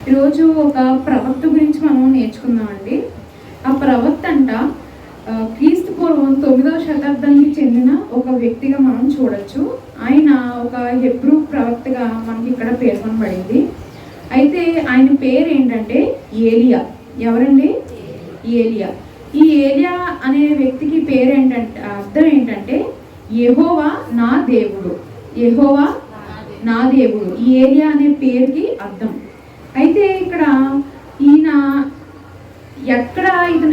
ఈరోజు ఒక ప్రవక్త గురించి మనం నేర్చుకుందామండి. ఆ ప్రవక్త అంట క్రీస్తు పూర్వం 9వ శతాబ్దానికి చెందిన ఒక వ్యక్తిగా మనం చూడొచ్చు. ఆయన ఒక హెబ్రూ ప్రవక్తగా మనకి ఇక్కడ పేర్కొనబడింది. అయితే ఆయన పేరు ఏంటంటే ఏలియా. ఎవరండి? ఏలియా. ఈ ఏలియా అనే వ్యక్తికి పేరు ఏంటంటే అర్థం ఏంటంటే యెహోవా నా దేవుడు. యెహోవా నా దేవుడు ఈ ఏలియా అనే పేరుకి అర్థం. అయితే ఇక్కడ ఈయన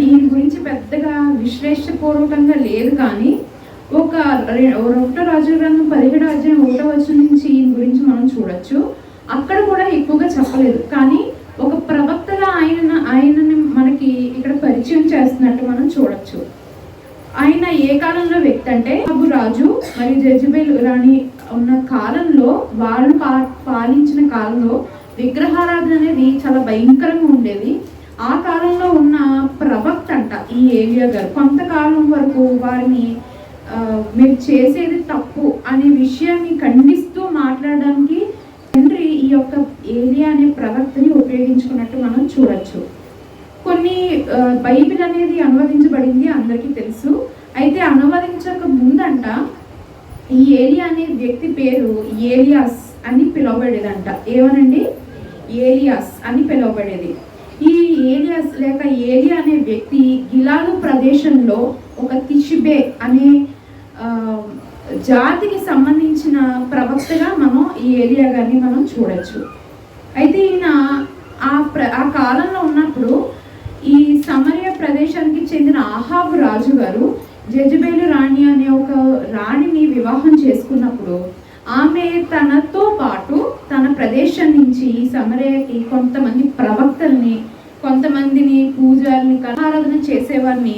ఈయన గురించి పెద్దగా విశ్లేషపూర్వకంగా లేదు, కానీ ఒకటో రాజుల గ్రంథం 17వ అధ్యాయం 1వ వచనం నుంచి ఈయన గురించి మనం చూడొచ్చు. అక్కడ కూడా ఎక్కువగా చెప్పలేదు, కానీ ఒక ప్రవక్తగా ఆయనని మనకి ఇక్కడ పరిచయం చేస్తున్నట్టు మనం చూడొచ్చు. ఆయన ఏ కాలంలో వ్యక్తి అంటే అబు రాజు మరియు జెజబెల్ రాణి ఉన్న కాలంలో, వాళ్ళు పాలించిన కాలంలో విగ్రహారాధన అనేది చాలా భయంకరంగా ఉండేది. ఆ కాలంలో ఉన్న ప్రవక్త అంట ఈ ఏలియా గారు. కొంతకాలం వరకు వారిని మీరు చేసేది తప్పు అనే విషయాన్ని ఖండిస్తూ మాట్లాడడానికి తండ్రి ఈ యొక్క ఏలియా అనే ప్రవక్తని ఉపయోగించుకున్నట్టు మనం చూడొచ్చు. కొన్ని బైబిల్ అనేది అనువదించబడింది, అందరికీ తెలుసు. అయితే అనువదించక ముందంట ఈ ఏలియా అనే వ్యక్తి పేరు ఏలియాస్ అని పిలువబడేదంట. ఏమనండి? ఏలియాస్ అని పిలువబడేది. ఈ ఏలియాస్ లేక ఏలియా అనే వ్యక్తి గిలాదు ప్రదేశంలో ఒక తిషిబే అనే జాతికి సంబంధించిన ప్రవక్తగా మనం ఈ ఏలియా గారిని మనం చూడొచ్చు. అయితే ఈయన ఆ కాలంలో ఉన్నప్పుడు ఈ సమరయ ప్రదేశానికి చెందిన అహాబు రాజు గారు జెజబెలు రాణి అనే ఒక రాణిని వివాహం చేసుకున్నప్పుడు ఆమె తనతో పాటు తన ప్రదేశం నుంచి ఈ సమరయకి కొంతమంది ప్రవక్తల్ని, కొంతమందిని పూజారిని, ఆరాధన చేసేవారిని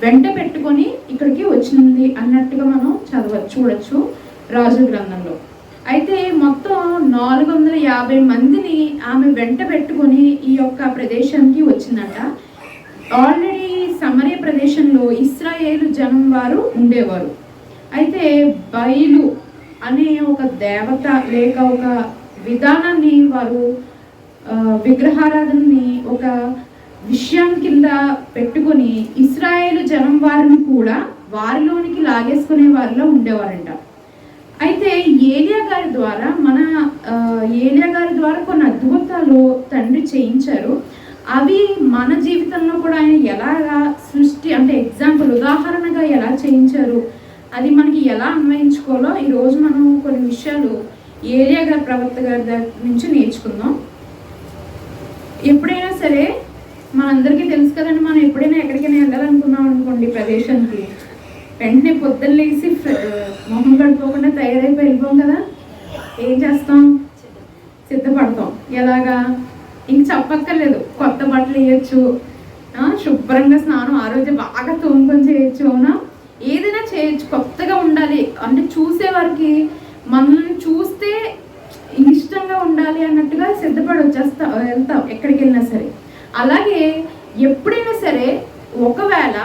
వెంట పెట్టుకొని ఇక్కడికి వచ్చింది అన్నట్టుగా మనం చూడొచ్చు రాజు గ్రంథంలో. అయితే మొత్తం 450 మందిని ఆమె వెంట పెట్టుకొని ఈ యొక్క ప్రదేశానికి వచ్చిందట. ఆల్రెడీ సమరయ ప్రదేశంలో ఇశ్రాయేలు జనం వారు ఉండేవారు. అయితే బయలు అనే ఒక దేవత లేక ఒక విధానాన్ని వారు విగ్రహారాధనని ఒక విషయం కింద పెట్టుకొని ఇశ్రాయేలు జనం వారిని కూడా వారిలోనికి లాగేసుకునే వారిలో ఉండేవారంట. అయితే ఏలియా గారి ద్వారా కొన్ని అద్భుతాలు తండ్రి చేయించారు. అవి మన జీవితంలో కూడా ఆయన ఎలాగా ఉదాహరణగా ఎలా చేయించారు, అది మనకి ఎలా అన్వయించుకోవాలో ఈరోజు మనం కొన్ని విషయాలు ఏలియా గారి ప్రవక్త గారి దగ్గర నుంచి నేర్చుకుందాం. ఎప్పుడైనా సరే మనందరికీ తెలుసు కదండి, మనం ఎప్పుడైనా ఎక్కడికైనా వెళ్ళాలనుకున్నాం అనుకోండి ప్రదేశానికి, వెంటనే పొద్దున్న లేచి మొహం కడుక్కోకుండా తయారైపోయి వెళ్ళిపోం కదా. ఏం చేస్తాం? సిద్ధపడతాం. ఎలాగా? ఇంక చెప్పక్కర్లేదు, కొత్త బట్టలు వేయచ్చు, శుభ్రంగా స్నానం ఆ రోజు బాగా తోముకొని చేయొచ్చు, అవునా? ఏదైనా చేయొచ్చు, కొత్తగా ఉండాలి అంటే చూసేవారికి మనల్ని చూస్తే ఇష్టంగా ఉండాలి అన్నట్టుగా సిద్ధపడి వెళ్తాం ఎక్కడికి వెళ్ళినా సరే. అలాగే ఎప్పుడైనా సరే ఒకవేళ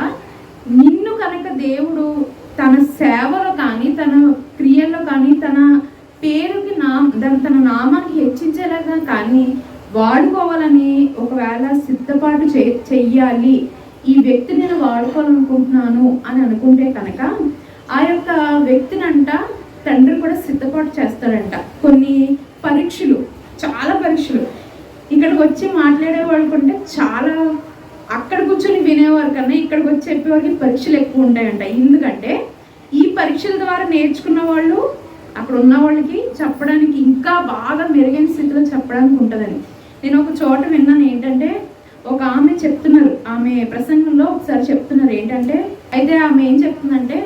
నిన్ను కనుక దేవుడు తన సేవలో కానీ తన క్రియల్లో కానీ తన పేరుకి తన నామానికి హెచ్చించేలాగా కానీ వాడుకోవాలని ఒకవేళ సిద్ధపాటు చెయ్యాలి, ఈ వ్యక్తిని నేను వాడుకోవాలనుకుంటున్నాను అని అనుకుంటే కనుక ఆ యొక్క వ్యక్తినంట తండ్రి కూడా సిద్ధపాటు చేస్తాడంట. కొన్ని పరీక్షలు, చాలా పరీక్షలు. ఇక్కడికి వచ్చి మాట్లాడేవాళ్ళు కంటే చాలా అక్కడ కూర్చొని వినేవారు కన్నా ఇక్కడికి వచ్చి చెప్పేవారికి పరీక్షలు ఎక్కువ ఉంటాయంట. ఎందుకంటే ఈ పరీక్షల ద్వారా నేర్చుకున్న వాళ్ళు అక్కడ ఉన్న వాళ్ళకి చెప్పడానికి ఇంకా బాగా మెరుగైన స్థితిలో చెప్పడానికి ఉంటుందని. నేను ఒక చోట విన్నాను ఏంటంటే, ఒక ఆమె చెప్తున్నారు, ఆమె ప్రసంగంలో ఒకసారి చెప్తున్నారు ఏంటంటే, అయితే ఆమె ఏం చెప్తుందంటే,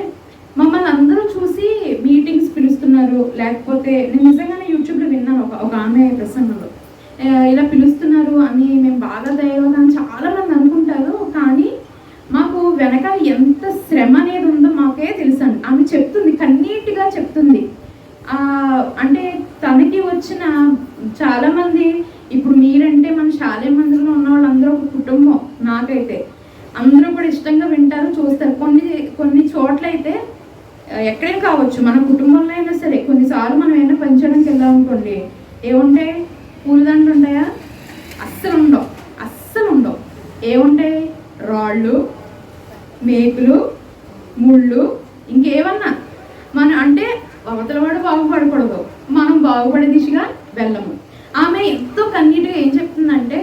మమ్మల్ని అందరూ చూసి మీటింగ్స్ పిలుస్తున్నారు, లేకపోతే నేను నిజంగానే యూట్యూబ్లో విన్నాను ఒక ఆమె ప్రసంగంలో, ఇలా పిలుస్తున్నారు అని మేము బాగా దైవం అని చాలా మంది అనుకుంటారు, కానీ మాకు వెనకాల ఎంత శ్రమ అనేది ఉందో మాకే తెలుసు అని ఆమె చెప్తుంది, కన్నీటిగా చెప్తుంది. అంటే తనకి వచ్చిన చాలామంది, ఇప్పుడు మీరంటే మన శాలే మందిరంలో ఉన్న వాళ్ళందరూ ఒక కుటుంబం. నాకైతే అందరూ కూడా ఇష్టంగా వింటారు, చూస్తారు. కొన్ని చోట్ల అయితే ఎక్కడేం కావచ్చు, మన కుటుంబంలో అయినా సరే కొన్నిసార్లు మనం ఏమైనా పనిచేయడానికి వెళ్ళామనుకోండి, ఏముంటాయి? పూలదండలు ఉంటాయా? అస్సలు ఉండవు, అస్సలు ఉండవు. ఏముంటాయి? రాళ్ళు, మేకులు, ముళ్ళు, ఇంకేమన్నా. మనం అంటే అవతల వాడు బాగుపడకూడదు, మనం బాగుపడే దిశగా వెళ్ళము. ఆమె ఎంతో కన్నీటిగా ఏం చెప్తుందంటే,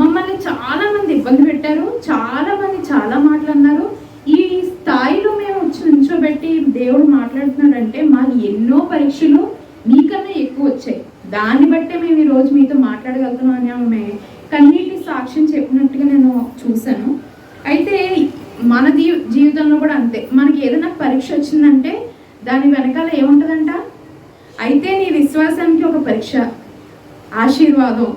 మమ్మల్ని చాలా మంది ఇబ్బంది పెట్టారు, చాలా మంది చాలా మాటలు అన్నారు, ఈ స్థాయిలో మేము వచ్చి నుంచోబెట్టి దేవుడు మాట్లాడుతున్నాడంటే మాకు ఎన్నో పరీక్షలు మీకన్నా ఎక్కువ వచ్చాయి, దాన్ని బట్టే మేము ఈరోజు మీతో మాట్లాడగలుగుతున్నాం అని ఆమె కన్నీటి సాక్ష్యం చెప్పినట్టుగా నేను చూశాను. అయితే మన జీవితంలో కూడా అంతే. మనకి ఏదైనా పరీక్ష వచ్చిందంటే దాని వెనకాల ఏముంటుందంట? అయితే నీ విశ్వాసానికి ఒక పరీక్ష, ఆశీర్వాదం,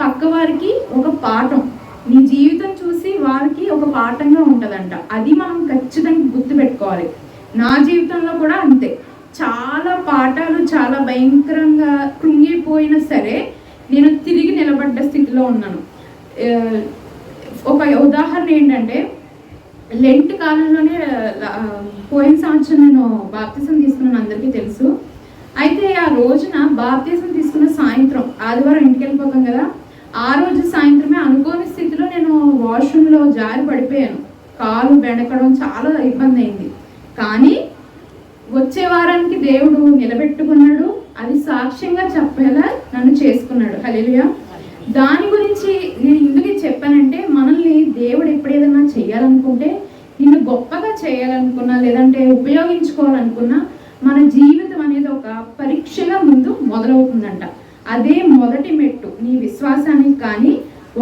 పక్క వారికి ఒక పాఠం, నీ జీవితం చూసి వారికి ఒక పాఠంగా ఉంటుందంట. అది మనం ఖచ్చితంగా గుర్తుపెట్టుకోవాలి. నా జీవితంలో కూడా అంతే. చాలా పాఠాలు, చాలా భయంకరంగా కృంగిపోయినా సరే నేను తిరిగి నిలబడ్డ స్థితిలో ఉన్నాను. ఒక ఉదాహరణ ఏంటంటే, లెంట్ కాలంలోనే పోయిన సంవత్సరం నేను బాప్తిజం తీసుకున్నాను, అందరికీ తెలుసు. అయితే ఆ రోజున బాప్తిజం తీసుకున్న సాయంత్రం, ఆదివారం ఇంటికి వెళ్ళిపోతాం కదా, ఆ రోజు సాయంత్రమే అనుకోని స్థితిలో నేను వాష్రూమ్లో జారి పడిపోయాను. కాలు బెణకడం చాలా ఇబ్బంది అయింది. కానీ వచ్చే వారానికి దేవుడు నిలబెట్టుకున్నాడు, అది సాక్ష్యంగా చెప్పేలా నన్ను చేసుకున్నాడు. హల్లెలూయా. దాని గురించి నేను ఎందుకు చెప్పానంటే, మనల్ని దేవుడు ఎప్పుడు ఏదైనా చేయాలనుకుంటే, నిన్ను గొప్పగా చేయాలనుకున్నా, లేదంటే ఉపయోగించుకోవాలనుకున్నా, మన జీవితం అనేది ఒక పరీక్షగా ముందు మొదలవుతుందంట. అదే మొదటి మెట్టు నీ విశ్వాసానికి. కానీ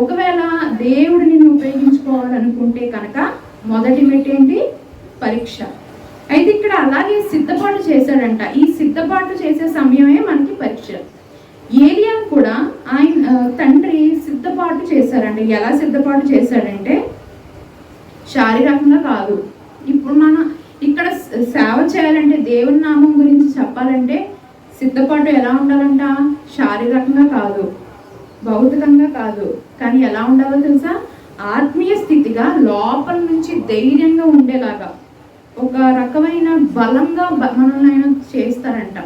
ఒకవేళ దేవుడు నిన్ను ఉపయోగించుకోవాలనుకుంటే కనుక మొదటి మెట్టు ఏంటి? పరీక్ష. అయితే ఇక్కడ అలాగే సిద్ధపాటు చేశాడంట. ఈ సిద్ధపాటు చేసే సమయమే మనకి పరీక్ష. ఏలియాను కూడా ఆయన తండ్రి సిద్ధపాటు చేశారంట. ఎలా సిద్ధపాటు చేశాడంటే, శారీరకంగా కాదు. ఇప్పుడు మనం ఇక్కడ సేవ చేయాలంటే, దేవుని నామం గురించి చెప్పాలంటే సిద్ధపాటు ఎలా ఉండాలంట? శారీరకంగా కాదు, భౌతికంగా కాదు, కానీ ఎలా ఉండాలో తెలుసా? ఆత్మీయ స్థితిగా లోపల నుంచి ధైర్యంగా ఉండేలాగా ఒక రకమైన బలంగా మనల్ని ఆయన చేస్తారంట.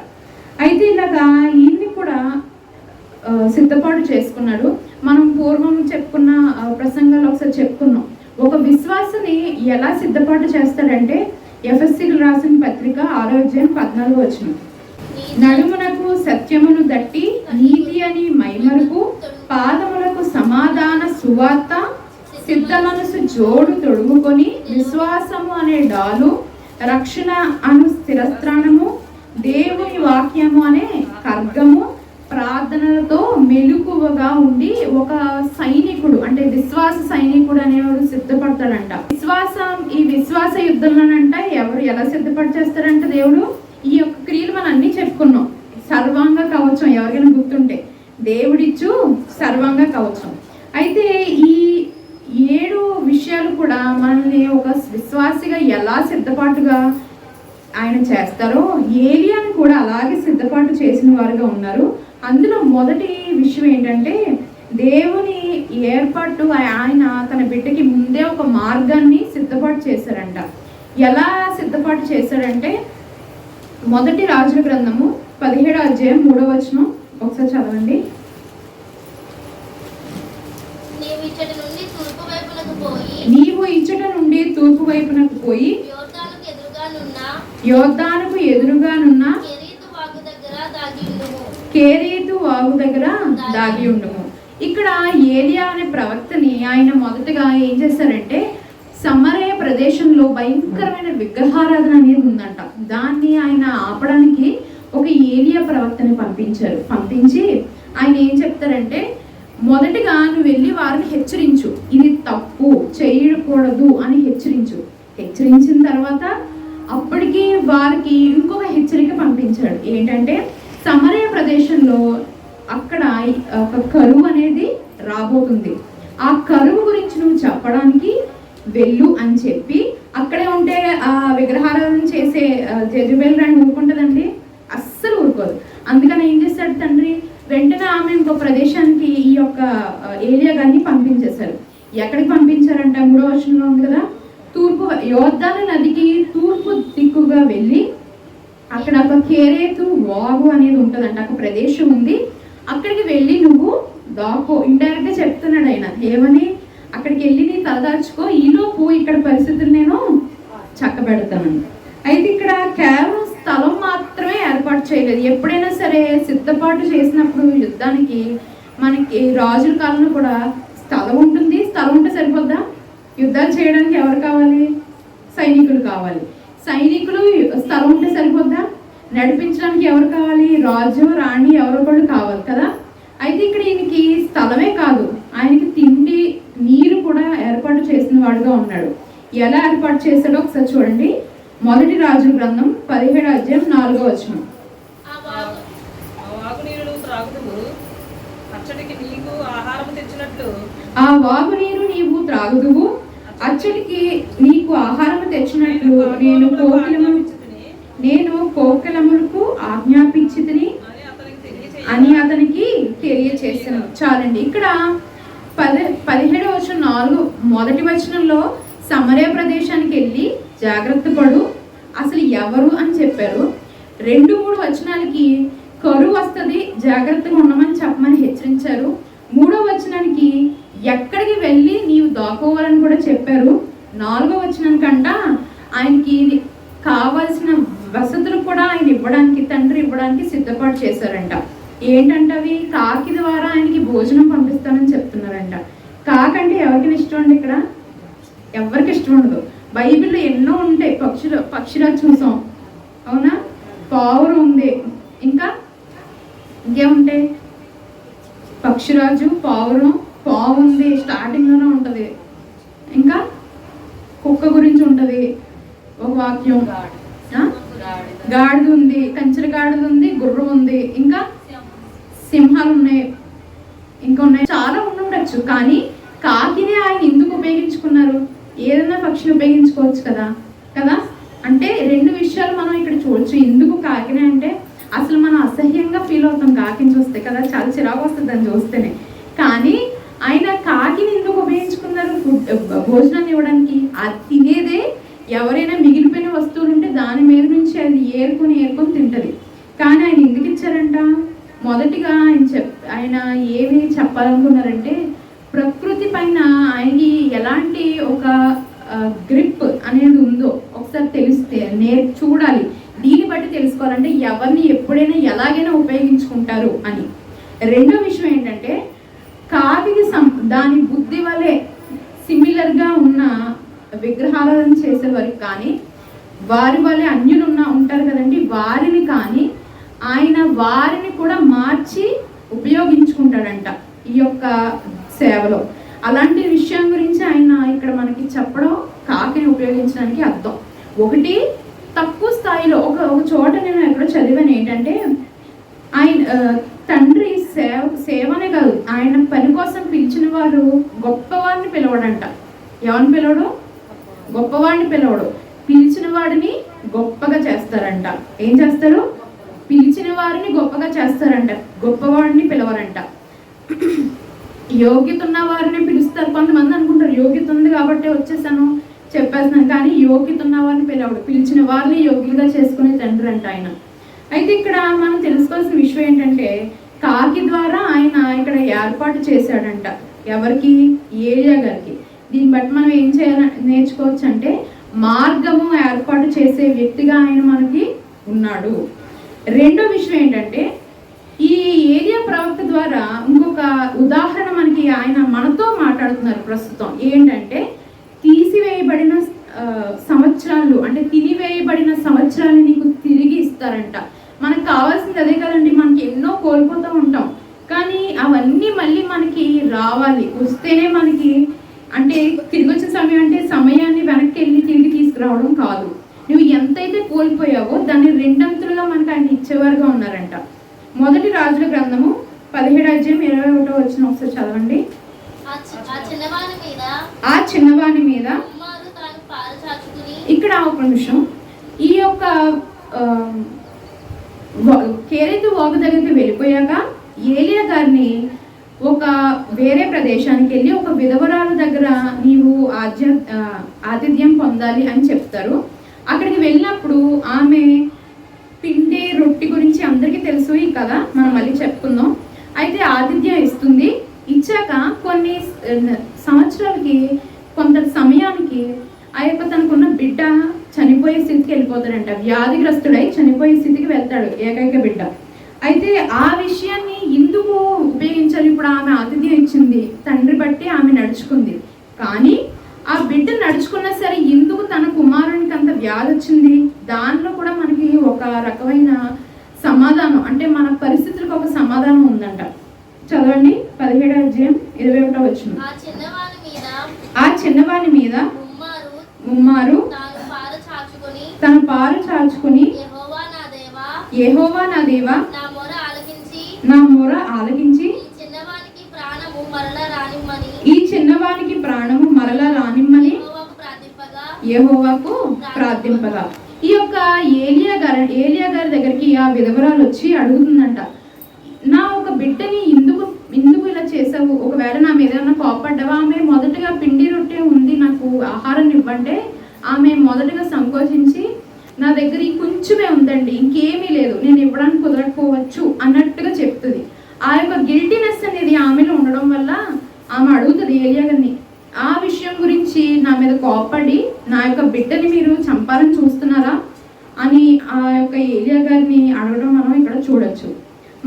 అయితే ఇలాగా ఈయన్ని కూడా సిద్ధపాటు చేసుకున్నాడు. మనం పూర్వం చెప్పుకున్న ప్రసంగాలు ఒకసారి చెప్పుకున్నాం. ఒక విశ్వాసని ఎలా సిద్ధపాటు చేస్తాడంటే, ఎఫెసీయులకు రాసిన పత్రిక 6:14 నడుమునకు సత్యమును దట్టి, నీతి అని మైమరుపు, పాదములకు సమాధాన సువార్త, సిద్ధ మనసు జోడు తొడుగుకొని, విశ్వాసము అనే డాలు, రక్షణ అను స్థిరస్త్రాణము, దేవుని వాక్యము అనే ఖడ్గము, ప్రార్థనలతో మెలకువగా ఉండి ఒక సైనికుడు, అంటే విశ్వాస సైనికుడు అనేవాడు సిద్ధపడతాడంట. ఈ విశ్వాస యుద్ధంలోనంట ఎవరు ఎలా సిద్ధపడిచేస్తారంట? దేవుడు ఈ యొక్క క్రియలు మనం అన్ని చెప్పుకున్నాం. సర్వాంగ కవచం, ఎవరికైనా గుర్తుంటే, దేవుడిచ్చు సర్వాంగ కవచం. అయితే ఈ 7 విషయాలు కూడా మనల్ని ఒక విశ్వాసిగా ఎలా సిద్ధపాటుగా ఆయన చేస్తారో, ఏలియాను కూడా అలాగే సిద్ధపాటు చేసిన వారుగా ఉన్నారు. అందులో మొదటి విషయం ఏంటంటే, దేవుని ఏర్పాటు, ఆయన తన బిడ్డకి ముందే ఒక మార్గాన్ని సిద్ధపాటు చేశారంట. ఎలా సిద్ధపాటు చేశాడంటే, మొదటి రాజుల గ్రంథము 17:3 ఒకసారి చదవండి. నీవు ఇచ్చట నుండి తూర్పు వైపునకు పోయి యోర్దానుకు ఎదురుగానున్న కేరీతు వాగు దగ్గర దాగి ఉండుము. ఇక్కడ ఏలియా అనే ప్రవక్తని ఆయన మొదటగా ఏం చేశారంటే, సమరయ ప్రదేశంలో భయంకరమైన విగ్రహారాధన అనేది ఉందంట. దాన్ని ఆయన ఆపడానికి ఒక ఏలియా ప్రవక్తని పంపించి ఆయన ఏం చెప్తారంటే, మొదటిగా నువ్వు వెళ్ళి వారిని హెచ్చరించు, ఇది తప్పు చేయకూడదు అని హెచ్చరించిన తర్వాత అప్పటికి వారికి ఇంకొక హెచ్చరిక పంపించాడు. ఏంటంటే, సమరయ ప్రదేశంలో అక్కడ ఒక కరువు అనేది రాబోతుంది, ఆ కరువు గురించి నువ్వు చెప్పడానికి వెళ్ళు అని చెప్పి, అక్కడే ఉంటే ఆ విగ్రహారాధన చేసే జెజబెల్ రాణి ఊరుకుంటుందండి? అస్సలు ఊరుకోదు. అందుకని ఏం చేస్తాడు తండ్రి, వెంటనే ఆమె ఇంకో ప్రదేశానికి ఈ యొక్క ఏలియా గారిని పంపించేశారు. ఎక్కడికి పంపించారంట? 3వ వచనంలో ఉంది కదా, తూర్పు యోర్దాను నదికి తూర్పు దిక్కుగా వెళ్ళి అక్కడ ఒక కేరేతు వాగు అనేది ఉంటుందంట, ఒక ప్రదేశం ఉంది, అక్కడికి వెళ్ళి నువ్వు దాకో, ఇండైరెక్ట్ గా చెప్తున్నాడు ఆయన. ఏమని? అక్కడికి వెళ్ళి నీ తలదార్చుకో, ఈలోపు ఇక్కడ పరిస్థితులు నేను చక్కబెడతాను. అయితే ఇక్కడ కేవలం స్థలం మాత్రమే ఏర్పాటు చేయలేదు. ఎప్పుడైనా సరే సిద్ధపాటు చేసినప్పుడు యుద్ధానికి మనకి రాజుల కాలంలో కూడా స్థలం ఉంటుంది. స్థలం ఉంటే సరిపోద్దా? యుద్ధాలు చేయడానికి ఎవరు కావాలి? సైనికులు కావాలి. సైనికులు స్థలం ఉంటే సరిపోద్దా? నడిపించడానికి ఎవరు కావాలి? రాజు, రాణి, ఎవరో కూడా కావాలి కదా. అయితే ఇక్కడ ఈయనకి స్థలమే కాదు, ఆయనకి తిండి, నీరు కూడా ఏర్పాటు చేసిన వాడుగా ఉన్నాడు. ఎలా ఏర్పాటు చేశాడో ఒకసారి చూడండి. మొదటి రాజుల గ్రంథం 17వ అధ్యాయం 4వ వచనం. ఆ వాగు నీరు నీవు త్రాగుదువు, అచ్చటికి నీకు ఆహారం తెచ్చినట్లు నేను కోకిలములకు ఆజ్ఞాపించితిని అని అతనికి తెలియచేసాను. చాలండి. ఇక్కడ 17వ వచనం 4 మొదటి వచనంలో సమరయ ప్రదేశానికి వెళ్ళి జాగ్రత్త పడు, అసలు ఎవరు అని చెప్పారు. 2-3 వచనాలకి కరువు వస్తుంది, జాగ్రత్తగా ఉండమని చెప్పమని హెచ్చరించారు. 3వ వచనానికి ఎక్కడికి వెళ్ళి నీవు దాకోవాలని కూడా చెప్పారు. 4వ వచనానికంట ఆయనకి కావాల్సిన వసతులు కూడా ఆయన ఇవ్వడానికి, తండ్రి ఇవ్వడానికి సిద్ధపాటు చేశారంట. ఏంటంటే అవి కాకి ద్వారా ఆయనకి భోజనం పంపిస్తానని చెప్తున్నారంట. కాకంటే ఎవరికి ఇష్టం అండి? ఇక్కడ ఎవరికి ఇష్టం ఉండదు. బైబిల్లో ఎన్నో ఉంటాయి. పక్షిరాజు చూసాం, అవునా? పావురం ఉంది, ఇంకా ఇంకేముంటాయి? పక్షిరాజు, పావురం, పావు ఉంది, స్టార్టింగ్లోనే ఉంటుంది. ఇంకా కుక్క గురించి ఉంటుంది ఒక వాక్యం. గాడిద ఉంది, కంచెల గాడిద ఉంది, గుర్రం ఉంది, ఇంకా సింహాలు ఉన్నాయి, ఇంకా ఉన్నాయి, చాలా ఉండొచ్చు. కానీ కాకిని ఆయన ఎందుకు ఉపయోగించుకున్నారు? ఏదైనా పక్షిని ఉపయోగించుకోవచ్చు కదా. అంటే 2 విషయాలు మనం ఇక్కడ చూడొచ్చు. ఎందుకు కాకిని అంటే అసలు మనం అసహ్యంగా ఫీల్ అవుతాం కాకిని చూస్తే కదా, చాలా చిరాకు వస్తుంది దాన్ని చూస్తేనే. కానీ ఆయన కాకిని ఎందుకు ఉపయోగించుకున్నారు? భోజనాన్ని ఇవ్వడానికి. అది తినేదే, ఎవరైనా మిగిలిపోయిన వస్తువులు ఉంటే దాని మీద నుంచి అది ఏరుకొని తింటది. కానీ ఆయన ఎందుకు ఇచ్చారంట? మొదటిగా ఆయన ఏమి చెప్పాలనుకున్నారంటే, ప్రకృతి పైన ఆయనకి ఎలాంటి ఒక గ్రిప్ అనేది ఉందో ఒకసారి తెలిస్తే చూడాలి. దీన్ని బట్టి తెలుసుకోవాలంటే ఎవరిని ఎప్పుడైనా ఎలాగైనా ఉపయోగించుకుంటారు అని. 2వ విషయం ఏంటంటే, కాకికి దాని బుద్ధి వలె సిమిలర్గా ఉన్న విగ్రహాలను చేసేవారికి కానీ, వారి వలె అన్యులు ఉంటారు కదండి, వారిని కానీ ఆయన వారిని కూడా మార్చి ఉపయోగించుకుంటాడంట ఈ యొక్క సేవలో. అలాంటి విషయం గురించి ఆయన ఇక్కడ మనకి చెప్పడం కాకిని ఉపయోగించడానికి అర్థం. ఒకటి, తక్కువ స్థాయిలో ఒక చోట నేను ఎక్కడో చదివాను ఏంటంటే, ఆయన తండ్రి సేవనే కాదు, ఆయన పని కోసం పిలిచిన వారు గొప్పవాడిని పిలవడంట. ఎవరిని పిలవడు? గొప్పవాడిని పిలవడు. పిలిచిన వాడిని గొప్పగా చేస్తారంట. ఏం చేస్తారు? పిలిచిన వారిని గొప్పగా చేస్తారంట, గొప్పవాడిని పిలవరంట. యోగ్యత ఉన్న వారిని పిలుస్తారు. కొంతమంది అనుకుంటారు యోగ్యత ఉంది కాబట్టి వచ్చేసాను చెప్పేస్తున్నాను, కానీ యోగ్యత ఉన్న వారిని పిలవడు. పిలిచిన వారిని యోగ్యులుగా చేసుకునే తండ్రి అంట ఆయన. అయితే ఇక్కడ మనం తెలుసుకోవాల్సిన విషయం ఏంటంటే, కాకి ద్వారా ఆయన ఇక్కడ ఏర్పాటు చేశాడంట. ఎవరికి? ఏలియా గారికి. దీన్ని బట్టి మనం ఏం నేర్చుకోవచ్చు అంటే, మార్గము ఏర్పాటు చేసే వ్యక్తిగా ఆయన మనకి ఉన్నాడు. 2వ విషయం ఏంటంటే, ఈ ఏలియా ప్రవక్త ద్వారా ఇంకొక ఉదాహరణ మనకి ఆయన మనతో మాట్లాడుతున్నారు ప్రస్తుతం. ఏంటంటే, తీసివేయబడిన సంవత్సరాలు, అంటే తినివేయబడిన సంవత్సరాలు నీకు తిరిగి ఇస్తారంట. మనకు కావాల్సింది అదే కదండి. మనకి ఎన్నో కోల్పోతూ ఉంటాం, కానీ అవన్నీ మళ్ళీ మనకి రావాలి. వస్తేనే మనకి, అంటే తిరిగి వచ్చిన సమయం అంటే సమయాన్ని వెనక్కి వెళ్ళి తిరిగి తీసుకురావడం కాదు. నువ్వు ఎంతైతే కోల్పోయావో దాన్ని 2 మనకు ఆయన ఇచ్చేవారుగా ఉన్నారంట. మొదటి రాజుల గ్రంథము 17వ అధ్యాయం 21వ వచనం ఒకసారి చదవండి. ఆ చిన్నవాని మీద ఇక్కడ ఒక నిమిషం. ఈ యొక్క కేరేతు వాగు దగ్గరికి వెళ్ళిపోయాక ఏలియా గారిని ఒక వేరే ప్రదేశానికి వెళ్ళి ఒక విధవరాల దగ్గర నీవు ఆతిథ్యం పొందాలి అని చెప్తారు. అక్కడికి వెళ్ళినప్పుడు ఆమె పిండి రొట్టి గురించి అందరికీ తెలుసు ఈ కథ, మనం మళ్ళీ చెప్పుకుందాం. అయితే ఆతిథ్యం ఇస్తుంది. ఇచ్చాక కొన్ని సంవత్సరాలకి, కొంత సమయానికి ఆ యొక్క తనకున్న బిడ్డ చనిపోయే స్థితికి వెళ్ళిపోతాడంట. వ్యాధిగ్రస్తుడై చనిపోయే స్థితికి వెళ్తాడు ఏకైక బిడ్డ. అయితే ఆ విషయాన్ని ఎందుకు ఉపయోగించాలి? ఇప్పుడు ఆమె ఆతిథ్యం ఇచ్చింది, తండ్రి బట్టి ఆమె నడుచుకుంది. కానీ ఆ బిడ్డ నడుచుకున్నా సరే ఎందుకు తన కుమారునికి అంత వ్యాధి వచ్చింది? దానిలో కూడా మనకి ఒక రకమైన సమాధానం, అంటే మన పరిస్థితులకు ఒక సమాధానం ఉందంట. చదవండి 17వ అధ్యాయం 21వ వచనం. ఆ చిన్నవాని మీద ముమ్మారు తన పాలు చాచుకుని, యెహోవా నా దేవా, నా మొర ఆలకించి ఈ చిన్నవానికి ప్రాణము మరలా రానిమ్మని యెహోవాకు ప్రార్థింపగా. ఈ యొక్క ఏలియా గారి దగ్గరికి ఆ విధవరాలు వచ్చి అడుగుతుందంట, నా ఒక బిడ్డని ఎందుకు ఇలా చేసావు? ఒకవేళ నా మీద ఏమన్నా కోపడ్డావా? ఆమె మొదటగా పిండి రొట్టె ఉంది, నాకు ఆహారం ఇవ్వంటే ఆమె మొదటగా సంకోచించి, నా దగ్గర కొంచెమే ఉందండి, ఇంకేమీ లేదు, నేను ఇవ్వడానికి కుదరకపోవచ్చు అన్నట్టుగా చెప్తుంది. ఆ యొక్క గిల్టీనెస్ అనేది ఆమెలో ఉండడం వల్ల ఆమె అడుగుతుంది ఏలియా గారిని, ఆ విషయం గురించి నా మీద కోపడి నా యొక్క బిడ్డని మీరు చంపాలని చూస్తున్నారా అని ఆ యొక్క ఏలియా గారిని అడగడం మనం ఇక్కడ చూడొచ్చు.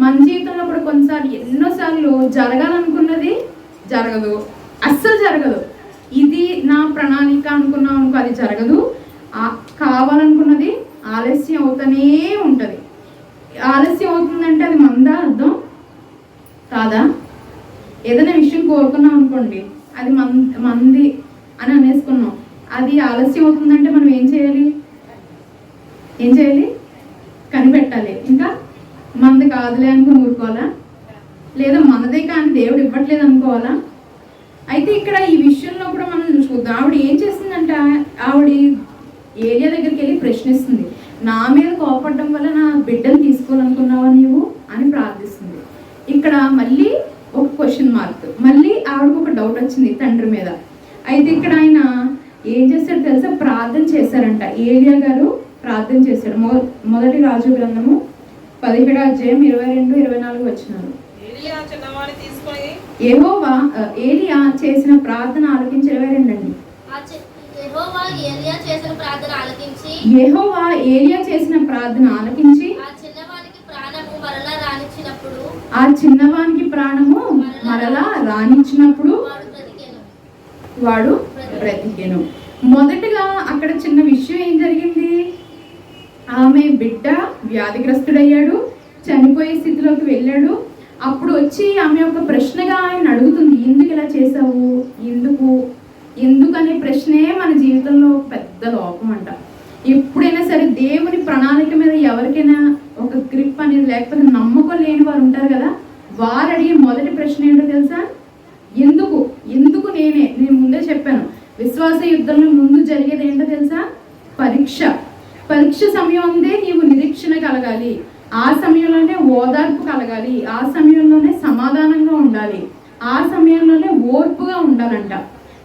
మన జీవితంలో కూడా కొన్నిసార్లు ఎన్నోసార్లు జరగాలనుకున్నది జరగదు, అస్సలు జరగదు. ఇది నా ప్రణాళిక అనుకున్నాం అనుకో, అది జరగదు. కావాలనుకున్నది ఆలస్యం అవుతూనే ఉంటుంది. ఆలస్యం అవుతుందంటే అది మందా అర్థం కాదా? ఏదైనా విషయం కోరుకున్నాం అనుకోండి, అది మంది అని అనేసుకున్నాం, అది ఆలస్యం అవుతుందంటే మనం ఏం చేయాలి? కనిపెట్టాలి. ఇంకా మంది కాదులే అనుకుని ఊరుకోవాలా? లేదా మనదే కానీ దేవుడు ఇవ్వట్లేదు అనుకోవాలా? అయితే ఇక్కడ ఈ విషయంలో కూడా మనం చూద్దాం. ఆవిడ ఏం చేస్తుందంట, ఆవిడ ఏలియా దగ్గరికి వెళ్ళి ప్రశ్నిస్తుంది, నా మీద కోపడడం వల్ల నా బిడ్డను తీసుకోవాలనుకున్నావా నీవు అని ప్రార్థిస్తుంది. ఇక్కడ మళ్ళీ ఒక క్వశ్చన్ మార్క్, మళ్ళీ ఆవిడకు ఒక డౌట్ వచ్చింది తండ్రి మీద. అయితే ఇక్కడ ఆయన ఏం చేశాడు తెలుసా? ప్రార్థన చేశారంట. ఏలియా గారు ప్రార్థన చేశాడు. మొదటి రాజు గ్రంథము 17వ అధ్యాయం 22-24 వచనాలు. ఏలియా చేసిన ప్రార్థన ఆలకించి 22 అండి. యెహోవా ఏలియా చేసిన ప్రార్థన ఆలకించి ఆ చిన్నవానికి ప్రాణము మరలా రానిచ్చినప్పుడు వాడు బ్రతికెను. మొదటగా అక్కడ చిన్న విషయం ఏం జరిగింది? ఆమె బిడ్డ వ్యాధిగ్రస్తుడయ్యాడు, చనిపోయే స్థితిలోకి వెళ్ళాడు. అప్పుడు వచ్చి ఆమె ఒక ప్రశ్నగా ఆయన అడుగుతుంది, ఎందుకు ఇలా చేసావు? ఎందుకు అనే ప్రశ్నే మన జీవితంలో పెద్ద లోపం అంట. ఎప్పుడైనా సరే దేవుని ప్రణాళిక మీద ఎవరికైనా ఒక గ్రిప్ అనేది లేకపోతే నమ్మకం లేని వారు ఉంటారు కదా, వారు అడిగే మొదటి ప్రశ్న ఏంటో తెలుసా? ఎందుకు నేను ముందే చెప్పాను, విశ్వాస యుద్ధంలో ముందు జరిగేది ఏంటో తెలుసా? పరీక్ష సమయం ఉందే నీవు నిరీక్షణ కలగాలి, ఆ సమయంలోనే ఓదార్పు కలగాలి, ఆ సమయంలోనే సమాధానంగా ఉండాలి, ఆ సమయంలోనే ఓర్పుగా ఉండాలంట.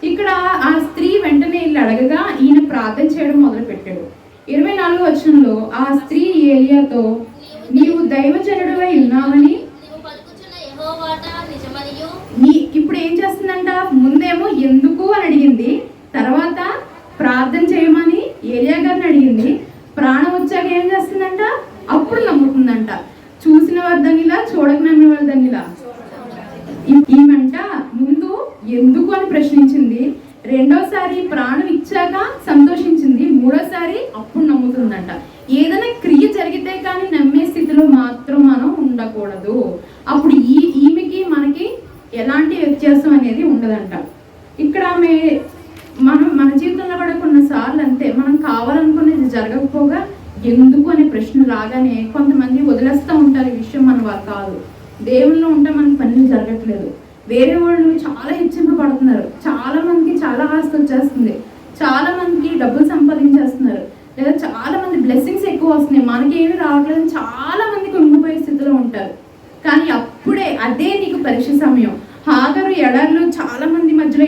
ఇక్కడ ఆ స్త్రీ వెంటనే వెళ్ళి అడగగా ఈయన ప్రార్థన చేయడం మొదలు పెట్టాడు. 24వ వచనంలో ఆ స్త్రీ ఏలియాతో, నీవు దైవజనుడివై ఉన్నావని, ఇప్పుడు ఏం చేస్తుందంట? ముందేమో ఎందుకు అని అడిగింది, తర్వాత ప్రార్థన చేయమని ఏలియా గారిని అడిగింది, ప్రాణం వచ్చాక ఏం చేస్తుందంట? అప్పుడు నమ్ముతుందంట. చూసిన వర్ధనిలా, చూడకనమ్మిన వర్ధనిలా. ఈమెంట ముందు ఎందుకు అని ప్రశ్నించింది, రెండోసారి ప్రాణం ఇచ్చాక సంతోషించింది, మూడోసారి అప్పుడు నమ్ముతుందంట. ఏదైనా క్రియ జరిగితే కానీ నమ్మే స్థితిలో మాత్రం మనం ఉండకూడదు. అప్పుడు ఈమెకి మనకి ఎలాంటి వ్యత్యాసం అనేది ఉండదంట. ఇక్కడ మన జీవితంలో కూడా కొన్నిసార్లు అంతే, మనం కావాలనుకునేది జరగకపోగా ఎందుకు అనే ప్రశ్న రాగానే కొంతమంది వదిలేస్తూ ఉంటారు. ఈ విషయం మన వారు కాదు. దేవుల్లో ఉంటే మనకు పనులు జరగట్లేదు, వేరే వాళ్ళు చాలా హెచ్చింపబడుతున్నారు, చాలా మందికి చాలా ఆస్తి వచ్చేస్తుంది, చాలా మందికి డబ్బులు సంపాదించేస్తున్నారు, లేదా చాలా మంది బ్లెస్సింగ్స్ ఎక్కువ వస్తున్నాయి, మనకేమీ రావట్లేదు, చాలా మందికి ఉండిపోయే స్థితిలో ఉంటారు. కానీ అప్పుడే అదే నీకు పరీక్ష సమయం. హాగరు ఎడారిలో చాలా మంది మధ్యలో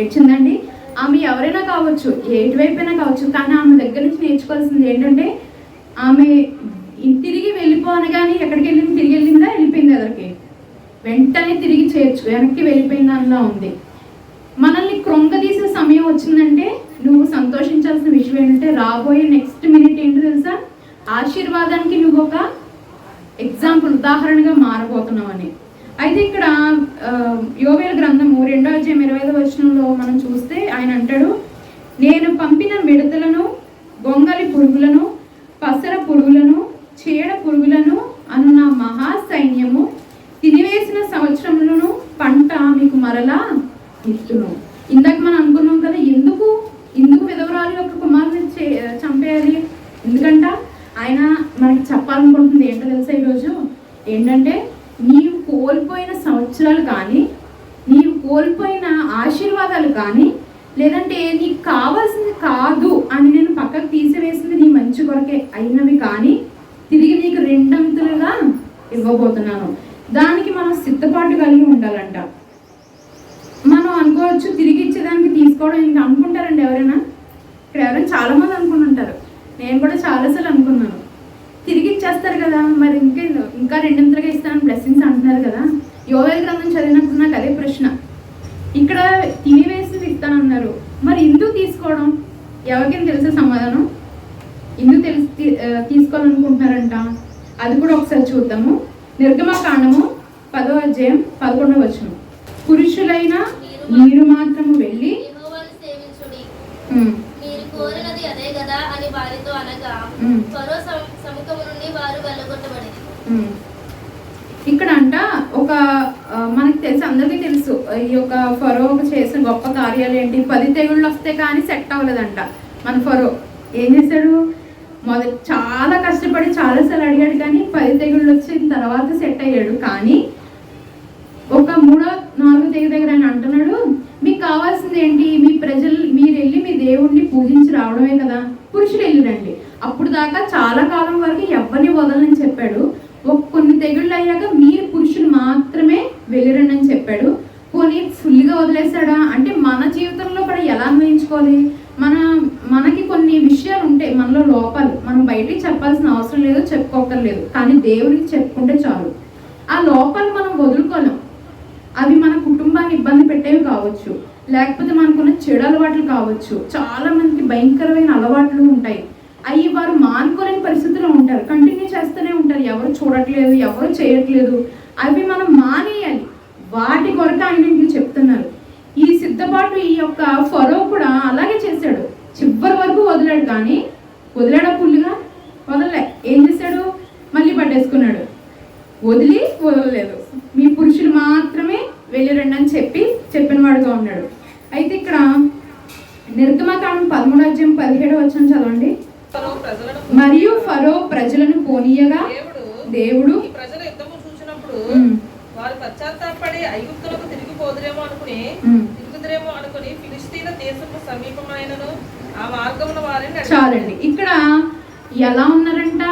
ఏడ్చిందండి. ఆమె ఎవరైనా కావచ్చు, ఎటువైపైనా కావచ్చు, కానీ ఆమె దగ్గర నుంచి నేర్చుకోవాల్సింది ఏంటంటే, ఆమె తిరిగి వెళ్ళిపోయి వెళ్ళిపో అనగానే ఎక్కడికి వెళ్ళింది, తిరిగి వెళ్ళిందా, వెళ్ళిపోయింది ఎదరికి, వెంటనే తిరిగి వెనక్కి వెళ్ళిపోయిన దానిలా ఉంది. మనల్ని కృంగదీసే సమయం వచ్చిందంటే నువ్వు సంతోషించాల్సిన విషయం ఏంటంటే రాబోయే నెక్స్ట్ మినిట్ ఏంటో తెలుసా, ఆశీర్వాదానికి నువ్వు ఒక ఎగ్జాంపుల్, ఉదాహరణగా మారబోతున్నావని. అయితే ఇక్కడ యోవేలు గ్రంథము 2:25 మనం చూస్తే ఆయన అంటాడు, నేను పంపిన మిడతలను, గొంగలి పురుగులను, పసర పురుగులను, చీడ పురుగులను అను నా మహాసైన్యము తినివేసిన సంవత్సరములను పంట మీకు మరలా ఇస్తును. ఇందాక మనం అనుకున్నాం కదా, ఎందుకు విధవరాలు యొక్క కుమారుని చంపేయాలి, ఎందుకంట ఆయన మనకి చెప్పాలనుకుంటుంది ఏంటో తెలుసా ఈరోజు, ఏంటంటే నీవు కోల్పోయిన సంవత్సరాలు కానీ, నీవు కోల్పోయిన ఆశీర్వాదాలు కానీ, లేదంటే నీకు కావాల్సింది కాదు అని నేను పక్కకు తీసివేసింది నీ మంచి కొరకే అయినవి కానీ తిరిగి నీకు రెండంతులుగా ఇవ్వబోతున్నాను. దానికి మనం సిద్ధపాటు కలిగి ఉండాలంట. మనం అనుకోవచ్చు తిరిగి ఇచ్చేదానికి తీసుకోవడం ఇంకా అనుకుంటారండి ఎవరైనా, ఇక్కడ ఎవరైనా చాలామంది అనుకుంటుంటారు, నేను కూడా చాలాసార్లు అనుకున్నాను, తిరిగి ఇచ్చేస్తారు కదా, మరి ఇంకా రెండింతలుగా ఇస్తానని బ్లెస్సింగ్స్ అంటున్నారు కదా. యోవేలు గ్రంథం చదివినప్పుడు నాకు అదే ప్రశ్న, ఇక్కడ తినివేసి ఇస్తానన్నారు, మరి ఎందుకు తీసుకోవడం, ఎవరికైనా తెలిసే సమాధానం, ఎందుకు తీసుకోవాలనుకుంటున్నారంట, అది కూడా ఒకసారి చూద్దాము. నిర్గమకాండము 10:11 పురుషులైన మీరు మాత్రము వెళ్ళి ఇక్కడ అంట ఒక మనకు తెలుసు, అందరికీ తెలుసు ఈ యొక్క ఫరో చేసిన గొప్ప కార్యాలు ఏంటి, 10 తెగుళ్ళు వస్తే కానీ సెట్ అవ్వలేదంట. మన ఫరో ఏం చేశాడు, చాలా కష్టపడి చాలాసార్లు అడిగాడు కానీ 10 తెగుళ్ళు వచ్చిన తర్వాత సెట్ అయ్యాడు. కానీ ఒక 3-4 తెగుల దగ్గర ఆయన అంటున్నాడు, మీకు కావాల్సింది ఏంటి, మీరు వెళ్ళి మీ దేవుణ్ణి పూజించి రావడమే కదా, పురుషులు వెళ్ళిరండి. అప్పుడు దాకా చాలా కాలం వరకు ఎవరిని వదలని చెప్పాడు. కొన్ని తెగుళ్ళు అయ్యాక మీరు పురుషులు మాత్రమే వెళ్ళిరండి అని చెప్పాడు. పోనీ ఫుల్గా వదిలేశాడా అంటే మన జీవితంలో కూడా ఎలా అన్వయించుకోవాలి, మనకి కొన్ని విషయాలు ఉంటాయి, మనలో లోపాలు, మనం బయటికి చెప్పాల్సిన అవసరం లేదు, చెప్పుకోకర్లేదు, కానీ దేవుడికి చెప్పుకుంటే చాలు. ఆ లోపాలు మనం వదులుకోలేం, అవి మన కుటుంబాన్ని ఇబ్బంది పెట్టేవి కావచ్చు, లేకపోతే మనకున్న చెడు అలవాట్లు కావచ్చు. చాలా మందికి భయంకరమైన అలవాట్లు ఉంటాయి, అవి వారు మానుకోలేని పరిస్థితుల్లో ఉంటారు, కంటిన్యూ చేస్తూనే ఉంటారు, ఎవరు చూడట్లేదు, ఎవరు చేయట్లేదు, అవి మనం మానేయాలి. వాటి కొరకు ఆయన చెప్తున్నారు. ఈ సిద్ధపాటు ఈ యొక్క ఫరో కూడా అలాగే చేశాడు, చివరి వరకు వదిలాడు. కానీ వదిలాడా పుల్లిగా వదలలే, ఏం చేశాడు, మళ్ళీ పట్టేసుకున్నాడు, వదలలేదు. మీ పురుషులు మాత్రమే వెళ్ళిరండి అని చెప్పిన వాడుగా ఉన్నాడు. అయితే ఇక్కడ నిర్గమకాండం 13:17 చదవండి. మరియు ఫరో ప్రజలను పోనీయగా దేవుడు వారు పశ్చాత్తాపడి ఐగుప్తులకు తిరుగుదురేమో అనుకుని ఫిలిస్తీన దేశపు సమీపమైనను ఆ మార్గమున వారిని. చాలండి, ఇక్కడ ఎలా ఉన్నారంట,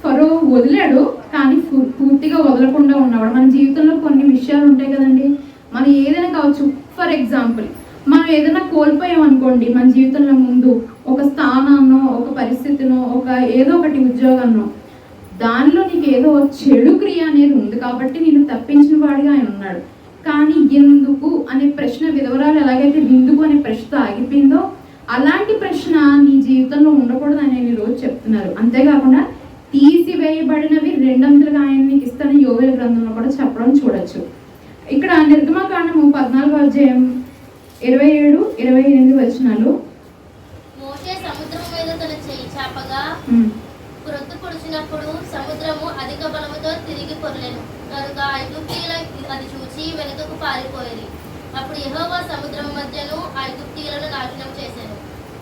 ఫరో వదిలాడు కానీ పూర్తిగా వదలకుండా ఉన్నవాడు. మన జీవితంలో కొన్ని విషయాలు ఉంటాయి కదండి, మనం ఏదైనా కావచ్చు, ఫర్ ఎగ్జాంపుల్ మనం ఏదైనా కోల్పోయాం అనుకోండి మన జీవితంలో, ముందు ఒక స్థానాన్నో, ఒక పరిస్థితినో, ఏదో ఒకటి ఉద్యోగాన్నో, దానిలో నీకు ఏదో చెడు క్రియ అనేది ఉంది కాబట్టి నేను తప్పించిన వాడిగా ఆయన ఉన్నాడు. కానీ ఎందుకు అనే ప్రశ్న, విధవరాలు ఎలాగైతే ఎందుకు అనే ప్రశ్న ఆగిపోయిందో అలాంటి ప్రశ్న నీ జీవితంలో ఉండకూడదు అని ఈరోజు చెప్తున్నారు. అంతేకాకుండా తీసివేయబడినవి రెండంతలుగా ఆయన నీకు ఇస్తానని యోవేలు గ్రంథంలో కూడా చెప్పడం చూడొచ్చు. ఇక్కడ నిర్గమకాండము 14:27-28 మోషే సముద్రం మీద తన చెయ్యి చాపగా క్రొత్తు పొడిచినప్పుడు సముద్రము అధిక బలముతో తిరిగి పొరలేను కనుక ఐగుప్తీయులు అది చూచి వెనుకకు పారిపోయేది. అప్పుడు యెహోవా సముద్రం మధ్యను ఐగుప్తీయులను నాశనం చేశాను.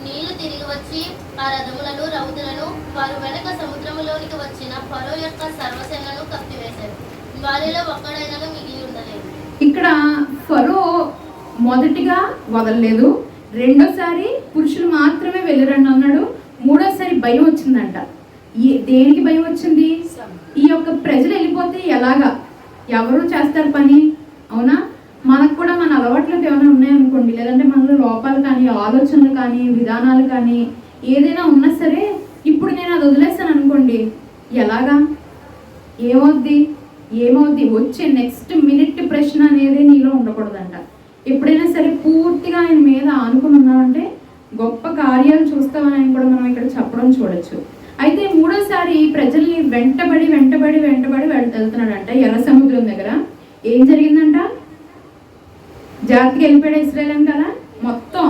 నీళ్లు తిరిగి వచ్చి ఆ రథములను, రౌతులను, వారు వెనక సముద్రములోనికి వచ్చిన ఫరో యొక్క సర్వసేనను కప్పివేశారు. వారిలో ఒక్కడైనను మిగిలి ఉండలేదు. ఇక్కడ ఫరో మొదటిగా వదలలేదు, రెండోసారి పురుషులు మాత్రమే వెళ్ళరండి అన్నాడు, మూడోసారి భయం వచ్చిందంట. దేనికి భయం వచ్చింది, ఈ యొక్క ప్రజలు వెళ్ళిపోతే ఎలాగా, ఎవరు చేస్తారు పని, అవునా? మనకు కూడా మన అలవాట్లకు ఏమైనా ఉన్నాయనుకోండి, లేదంటే మనలో లోపాలు కానీ, ఆలోచనలు కానీ, విధానాలు కానీ ఏదైనా ఉన్నా సరే, ఇప్పుడు నేను అది వదిలేస్తాను అనుకోండి, ఎలాగా ఏమవుద్ది వచ్చే నెక్స్ట్ మినిట్ ప్రశ్న అనేది నీలో ఉండకూడదంట. ఎప్పుడైనా సరే పూర్తిగా ఆయన మీద ఆనుకుని ఉన్నామంటే గొప్ప కార్యాలు చూస్తామని కూడా మనం ఇక్కడ చెప్పడం చూడొచ్చు. అయితే మూడోసారి ప్రజల్ని వెంటబడి వెళ్తున్నాడంట ఎర్ర సముద్రం దగ్గర. ఏం జరిగిందంట? జాతికి వెళ్ళిపోయాడు ఇశ్రాయేల్ కదా, మొత్తం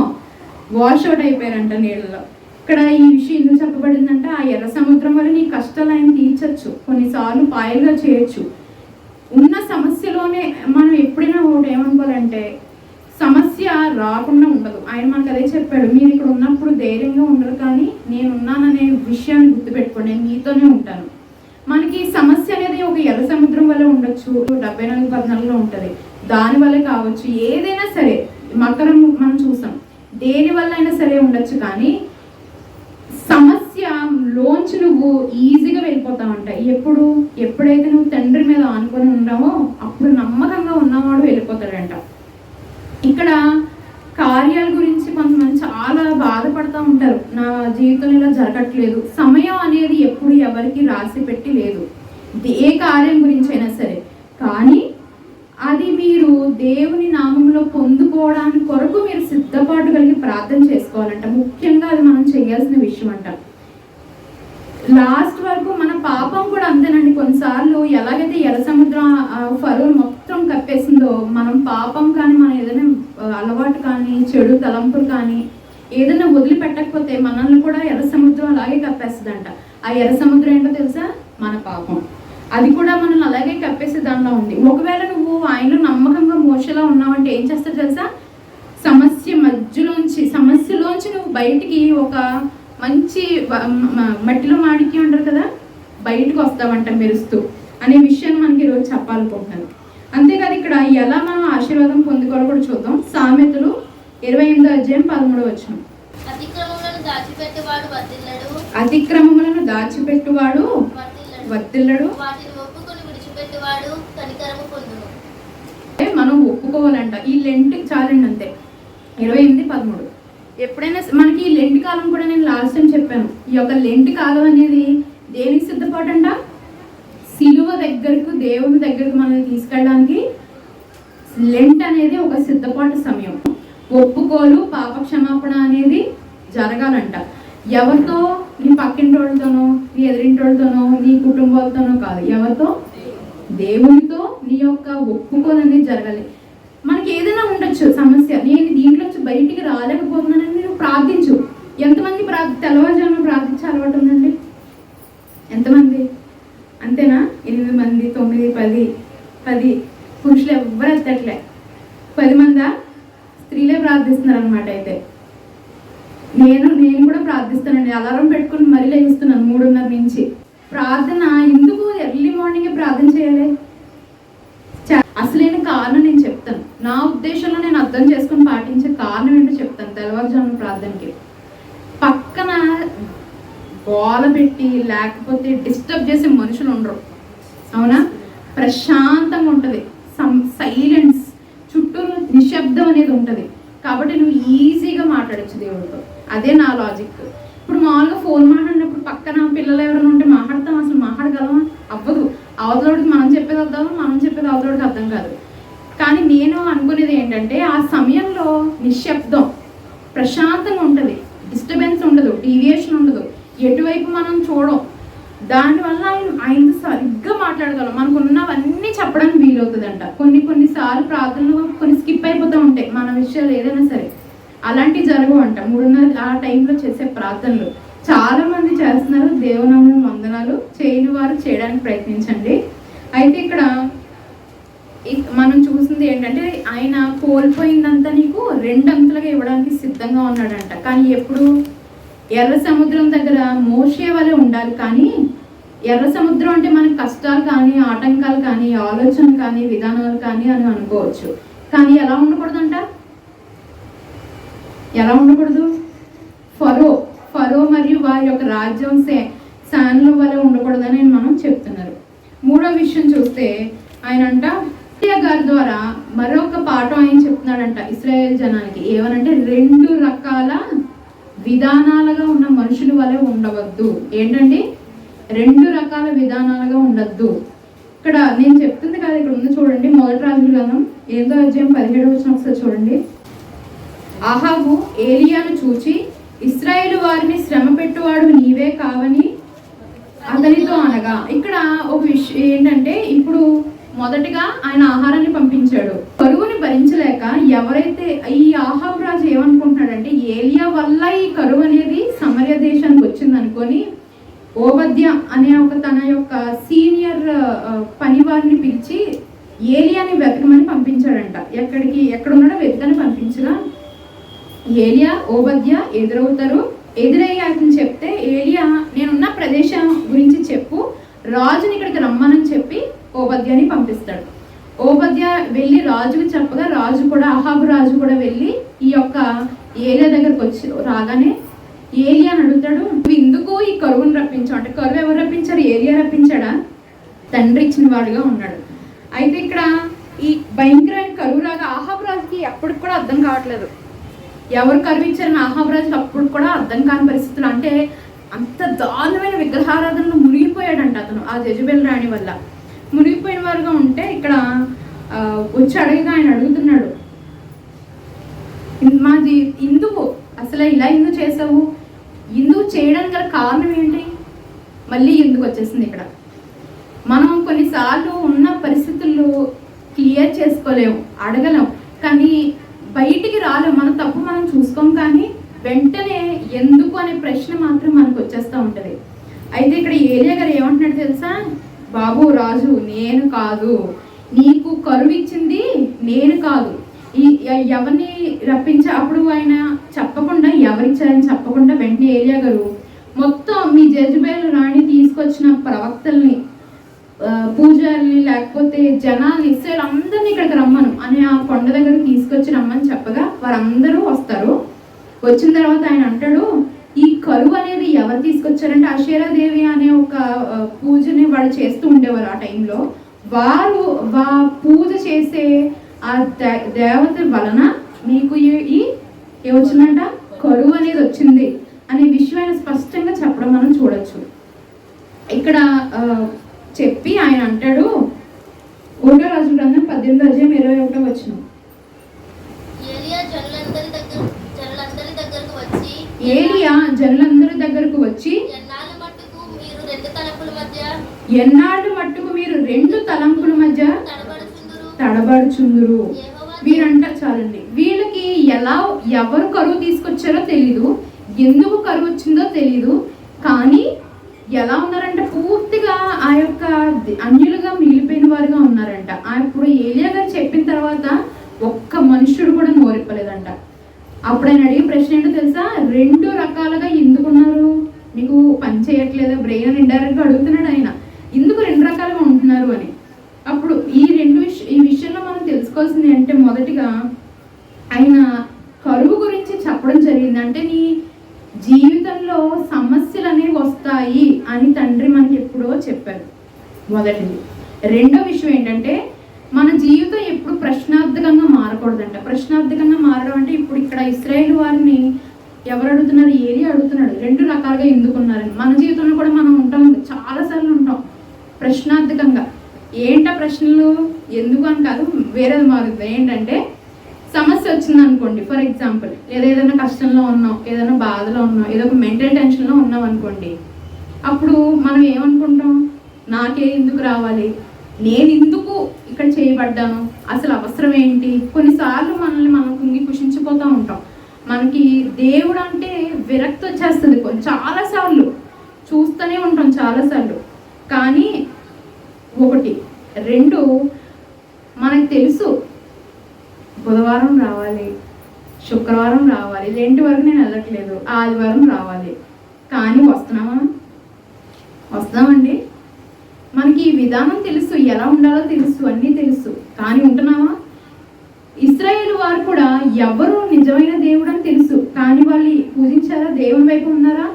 వాష్ అవుట్ అయిపోయారంట నీళ్ళలో. ఇక్కడ ఈ విషయం ఎందుకు చెప్పబడిందంటే ఆ ఎర్ర సముద్రం వల్ల నీ కష్టాలు ఆయన తీర్చచ్చు, కొన్నిసార్లు పాయలుగా చేయొచ్చు. ఉన్న సమస్యలోనే మనం ఎప్పుడైనా ఒకటి ఏమనుకోవాలంటే సమస్య రాకుండా ఉండదు. ఆయన మనకు అదే చెప్పాడు, మీరు ఇక్కడ ఉన్నప్పుడు ధైర్యంగా ఉండరు, కానీ నేను ఉన్నాననే విషయాన్ని గుర్తుపెట్టుకోండి, నేను మీతోనే ఉంటాను. మనకి సమస్య అనేది ఒక ఎర్ర సముద్రం వల్ల ఉండొచ్చు, 74:14 ఉంటుంది, దాని వల్ల కావచ్చు, ఏదైనా సరే మకరం మనం చూసాం, దేని వల్ల అయినా సరే ఉండొచ్చు. కానీ సమస్య లోంచి నువ్వు ఈజీగా వెళ్ళిపోతావంట. ఎప్పుడైతే నువ్వు తండ్రి మీద ఆనుకొని ఉన్నావో అప్పుడు నమ్మకంగా ఉన్నవాడు వెళ్ళిపోతాడంట. ఇక్కడ కార్యాల గురించి కొంతమంది చాలా బాధపడుతూ ఉంటారు, నా జీవితంలో ఇలా జరగట్లేదు. సమయం అనేది ఎప్పుడు ఎవరికి రాసి పెట్టి లేదు, ఏ కార్యం గురించి అయినా సరే. కానీ అది మీరు దేవుని నామంలో పొందుకోవడానికి కొరకు మీరు సిద్ధపాటు కలిగి ప్రార్థన చేసుకోవాలంట. ముఖ్యంగా అది మనం చేయాల్సిన విషయం అంట. లాస్ట్ వరకు మన పాపం కూడా అంతేనండి. కొన్నిసార్లు ఎలాగైతే ఎర్ర సముద్రం ఫరో మొత్తం కప్పేసిందో, మనం పాపం కానీ మన ఏదైనా అలవాటు కానీ చెడు తలంపులు కానీ ఏదైనా వదిలిపెట్టకపోతే మనల్ని కూడా ఎర్ర సముద్రం అలాగే కప్పేస్తుందంట. ఆ ఎర్ర సముద్రం ఏంటో తెలుసా? మన పాపం. అది కూడా మనల్ని అలాగే కప్పేసే దానిలో ఉంది. ఒకవేళ నువ్వు ఆయనలో నమ్మకంగా మోసలా ఉన్నావంటే ఏం చేస్తావు తెలుసా? సమస్యలోంచి నువ్వు బయటికి ఒక మంచి మట్టిలో మాడికి ఉంటారు కదా, బయటకు వస్తావంట మెరుస్తూ అనే విషయాన్ని మనకి ఈరోజు చెప్పాలనుకుంటున్నాను. అంతేకాదు ఇక్కడ ఎలా మనం ఆశీర్వాదం పొందుకోవాలో కూడా చూద్దాం. సామెతలు 28:13 అతిక్రమములను దాచిపెట్టువాడు వర్ధిల్లడు, మనం ఒప్పుకోవాలంట. ఈ లెంట్ చాలండి, అంతే. 28:13 ఎప్పుడైనా మనకి ఈ లెంట్ కాలం కూడా నేను లాస్ట్ టైం చెప్పాను. ఈ యొక్క లెంట్ కాలం అనేది దేనికి సిద్ధపాటంట? సిలువ దగ్గరకు, దేవుని దగ్గరకు మనల్ని తీసుకెళ్ళడానికి లెంట్ అనేది ఒక సిద్ధపాటు సమయం. ఒప్పుకోలు, పాప క్షమాపణ అనేది జరగాలంట. ఎవరితో? నీ పక్కింటి వాళ్ళతోనో, నీ ఎదురింటి వాళ్ళతోనో, నీ కుటుంబాలతోనో కాదు, ఎవరితో? దేవునితో నీ యొక్క ఒప్పుకోలు అనేది జరగాలి. మనకి ఏదైనా ఉండొచ్చు సమస్య, నేను దీంట్లోంచి బయటికి రాలేకపోతున్నానని నేను ప్రార్థించు. ఎంతమంది తెల్లవారుజామున ప్రార్థించే అలవాటు ఉందండి? ఎంతమంది? అంతేనా? 8 మంది, 9, 10 పురుషులు ఎవ్వరు ఎత్తట్లే. 10 మందా? స్త్రీలే ప్రార్థిస్తున్నారు అనమాట. అయితే నేను కూడా ప్రార్థిస్తానండి. అలారం పెట్టుకుని మరీ లేస్తున్నాను 3:30 నుంచి. ప్రార్థన ఎందుకు ఎర్లీ మార్నింగే ప్రార్థన చేయాలి? అసలైన కారణం నేను చెప్తాను. నా ఉద్దేశంలో నేను అర్థం చేసుకుని పాటించే కారణం ఏంటో చెప్తాను. తెల్లవారుజామున ప్రార్థనకి పక్కన గోల పెట్టి లేకపోతే డిస్టర్బ్ చేసే మనుషులు ఉండరు, అవునా? ప్రశాంతంగా ఉంటుంది, సైలెన్స్, చుట్టూ నిశ్శబ్దం అనేది ఉంటుంది. కాబట్టి నువ్వు ఈజీగా మాట్లాడచ్చు దేవుడితో. అదే నా లాజిక్. ఇప్పుడు మామూలుగా ఫోన్ మాట్లాడినప్పుడు పక్కన పిల్లలు ఎవరైనా ఉంటే మాట్లాడతాం, అసలు మాట్లాడగలమా? అవ్వదు. అవతలోడికి మనం చెప్పేది అర్థం, మనం చెప్పేది అవతలోడికి అర్థం కాదు. కానీ నేను అనుకునేది ఏంటంటే ఆ సమయంలో నిశ్శబ్దం, ప్రశాంతంగా ఉంటుంది, డిస్టర్బెన్స్ ఉండదు, డీవియేషన్ ఉండదు, ఎటువైపు మనం చూడం. దానివల్ల ఆయనతో సరిగ్గా మాట్లాడగలం. మనకు ఉన్నవన్నీ చెప్పడానికి వీలవుతుందంట. కొన్నిసార్లు ప్రార్థనలు కొన్ని స్కిప్ అయిపోతూ ఉంటాయి మన విషయాలు ఏదైనా సరే. అలాంటివి జరగవంట 3:30 ఆ టైంలో చేసే ప్రార్థనలు. చాలా మంది చేస్తున్నారు. దేవునామం వందనాలు. చేయని వారు చేయడానికి ప్రయత్నించండి. అయితే ఇక్కడ మనం చూసింది ఏంటంటే ఆయన కోల్పోయిందంతా నీకు 2 అంతలుగా ఇవ్వడానికి సిద్ధంగా ఉన్నాడంట. కానీ ఎప్పుడు? ఎర్ర సముద్రం దగ్గర మోషే వలె ఉండాలి. కానీ ఎర్ర సముద్రం అంటే మనకు కష్టాలు కానీ, ఆటంకాలు కానీ, ఆలోచన కానీ, విధానాలు కానీ అని అనుకోవచ్చు. కానీ ఎలా ఉండకూడదంట? ఎలా ఉండకూడదు? ఫరో మరియు వారి యొక్క రాజ్యం శాన్ల వల్ల ఉండకూడదని మనం చెప్తున్నారు. 3వ విషయం చూస్తే ఆయన అంట గారి ద్వారా మరొక పాఠం ఆయన చెప్తున్నాడంట ఇశ్రాయేల్ జనానికి. ఏమనంటే 2 రకాల విధానాలుగా ఉన్న మనుషుల వలె ఉండవద్దు. ఏంటండి? 2 రకాల విధానాలుగా ఉండద్దు. ఇక్కడ నేను చెప్తుంది కాదు, ఇక్కడ ఉంది చూడండి. మొదటి రాజుల గ్రంథం 8వ అధ్యాయం 17వ వచనం ఒకసారి చూడండి. ఆహాబు ఏలియాను చూచి, ఇశ్రాయేలు వారిని శ్రమ పెట్టువాడు నీవే కావని అతనితో అనగా, ఇక్కడ ఒక విషయం ఏంటంటే, ఇప్పుడు మొదటిగా ఆయన ఆహారాన్ని పంపించాడు. కరువుని భరించలేక ఎవరైతే ఈ ఆహాబు రాజు ఏమనుకుంటున్నాడంటే, ఏలియా వల్ల ఈ కరువు అనేది సమరయ దేశానికి వచ్చింది అనుకొని ఓబద్య అనే ఒక తన యొక్క సీనియర్ పనివారిని పిలిచి ఏలియాని వెతకమని పంపించాడంట. ఎక్కడున్నాడో వెతకని పంపించగా ఏలియా ఓబద్య ఎదురవుతారు. ఎదురయ్యి అతను చెప్తే, ఏలియా నేనున్న ప్రదేశం గురించి చెప్పు, రాజుని ఇక్కడికి రమ్మనని చెప్పి ఓబద్యాని పంపిస్తాడు. ఓబద్య వెళ్ళి రాజుకు చెప్పగా రాజు కూడా, అహాబు రాజు కూడా వెళ్ళి ఈ యొక్క ఏలియా దగ్గరకు వచ్చి రాగానే ఏలియా అడుగుతాడు, నువ్వు ఎందుకు ఈ కరువును రప్పించావు అంటే, కరువు ఎవరు రప్పించారు? ఏలియా రప్పించాడా? తండ్రి ఇచ్చిన వాడుగా ఉన్నాడు. అయితే ఇక్కడ ఈ భయంకరమైన కరువు రాగా అహాబు రాజుకి అప్పటికి కూడా అర్థం కావట్లేదు ఎవరు కరువు ఇచ్చారని. అహాబు రాజుకి అప్పుడు కూడా అర్థం కాని పరిస్థితులు, అంటే అంత దారుణమైన విగ్రహారాధనలు మునిగిపోయాడంట అతను ఆ జెజబెల్ రాణి వల్ల. మునిగిపోయిన వారుగా ఉంటే ఇక్కడ వచ్చి అడగగా ఆయన అడుగుతున్నాడు, మాది ఇందుకు అసలు ఇలా ఎందుకు చేసావు, ఇందుకు చేయడానికి గల కారణం ఏంటి? మళ్ళీ ఎందుకు వచ్చేసింది ఇక్కడ. మనం కొన్నిసార్లు ఉన్న పరిస్థితుల్లో క్లియర్ చేసుకోలేము, అడగలేం, కానీ బయటికి రాలేము. మన తప్పు మనం చూసుకోం, కానీ వెంటనే ఎందుకు అనే ప్రశ్న మాత్రం మనకు వచ్చేస్తూ ఉంటుంది. అయితే ఇక్కడ ఏలియా గారు ఏమంటున్నాడు తెలుసా? బాబు రాజు, నేను కాదు, నీకు కరువు ఇచ్చింది నేను కాదు, ఎవరిని రప్పించా అప్పుడు ఆయన చెప్పకుండా, ఎవరిచ్చారని చెప్పకుండా వెంటనే ఏలియా గారు మొత్తం మీ జెజబెల్ రాణి తీసుకొచ్చిన ప్రవక్తల్ని, పూజారిని, లేకపోతే జనాన్ని, ఇస్రాయేల్ అందరినీ ఇక్కడికి రమ్మను అని ఆ కొండ దగ్గర తీసుకొచ్చి రమ్మని చెప్పగా వారందరూ వస్తారు. వచ్చిన తర్వాత ఆయన అంటాడు, ఈ కరువు అనేది ఎవరు తీసుకొచ్చారంటే అషేరాదేవి అనే ఒక పూజని వాళ్ళు చేస్తూ ఉండేవారు ఆ టైంలో. వారు పూజ చేసే ఆ దేవత వలన మీకు ఏమొచ్చిందంట, కరువు అనేది వచ్చింది అనే విషయాన్ని స్పష్టంగా చెప్పడం మనం చూడొచ్చు. ఇక్కడ చెప్పి ఆయన అంటాడు, 1వ రాజుల గ్రంథం 18వ అధ్యాయం 21వ వచనం. ఏలియా జనులందరి దగ్గరకు వచ్చి ఎన్నాళ్ళు మట్టుకు మీరు రెండు తలంపుల మధ్య తడబడుచుందురు. వీరంట చాలండి, వీళ్ళకి ఎవరు కరువు తీసుకొచ్చారో తెలీదు, ఎందుకు కరువు వచ్చిందో తెలీదు, కానీ ఎలా ఉన్నారంటే పూర్తిగా ఆ యొక్క అన్యులుగా మిగిలిపోయిన వారుగా ఉన్నారంట. ఇప్పుడు ఏలియా గారు చెప్పిన తర్వాత ఒక్క మనుషుడు కూడా నోరిప్పలేదంట. అప్పుడు ఆయన అడిగే ప్రశ్న ఏంటో తెలుసా? 2 రకాలుగా ఎందుకున్నారు, మీకు పని చేయట్లేదా బ్రెయిన్ అని ఇండైరెక్ట్గా అడుగుతున్నాడు ఆయన, ఎందుకు 2 రకాలుగా ఉంటున్నారు అని. అప్పుడు ఈ విషయంలో మనం తెలుసుకోవాల్సింది అంటే, మొదటిగా ఆయన కరువు గురించి చెప్పడం జరిగింది. అంటే నీ జీవితంలో సమస్యలు అనేవి వస్తాయి అని తండ్రి మనకి ఎప్పుడో చెప్పారు, మొదటిది. రెండో విషయం ఏంటంటే, మన జీవితం ఎప్పుడు ప్రశ్నార్థకంగా మారకూడదంట. ప్రశ్నార్థకంగా మారడం అంటే, ఇప్పుడు ఇక్కడ ఇశ్రాయేలు వారిని ఎవరు అడుగుతున్నారు? ఏలియా అడుగుతున్నాడు 2 రకాలుగా ఎందుకున్నారని. మన జీవితంలో కూడా మనం ఉంటాం, చాలాసార్లు ఉంటాం ప్రశ్నార్థకంగా. ఏంటా ప్రశ్నలు? ఎందుకు అని కాదు, వేరేది మారుతుంది. ఏంటంటే, సమస్య వచ్చింది అనుకోండి, ఫర్ ఎగ్జాంపుల్, లేదా ఏదైనా కష్టంలో ఉన్నాం, ఏదైనా బాధలో ఉన్నాం, ఏదో ఒక మెంటల్ టెన్షన్లో ఉన్నాం అనుకోండి, అప్పుడు మనం ఏమనుకుంటాం? నాకే ఎందుకు రావాలి, నేను ఎందుకు ఇక్కడ చేయబడ్డాను, అసలు అవసరం ఏంటి? కొన్నిసార్లు మనల్ని మనం కుంగి కుషించిపోతూ ఉంటాం. మనకి దేవుడు అంటే విరక్తి వచ్చేస్తుంది చాలాసార్లు, చూస్తూనే ఉంటాం చాలాసార్లు. కానీ 1, 2 మనకు తెలుసు, బుధవారం రావాలి, శుక్రవారం రావాలి, 2 వరకు నేను వెళ్ళట్లేదు, ఆదివారం రావాలి, కానీ వస్తున్నామండి. మనకి ఈ విధానం తెలుసు, ఎలా ఉండాలో తెలుసు, అన్నీ తెలుసు, కానీ ఉంటున్నామా? ఇశ్రాయేలు వారు కూడా ఎవరు నిజమైన దేవుడు అని తెలుసు, కానీ వాళ్ళు పూజించారా? దేవుని వైపు ఉన్నారా?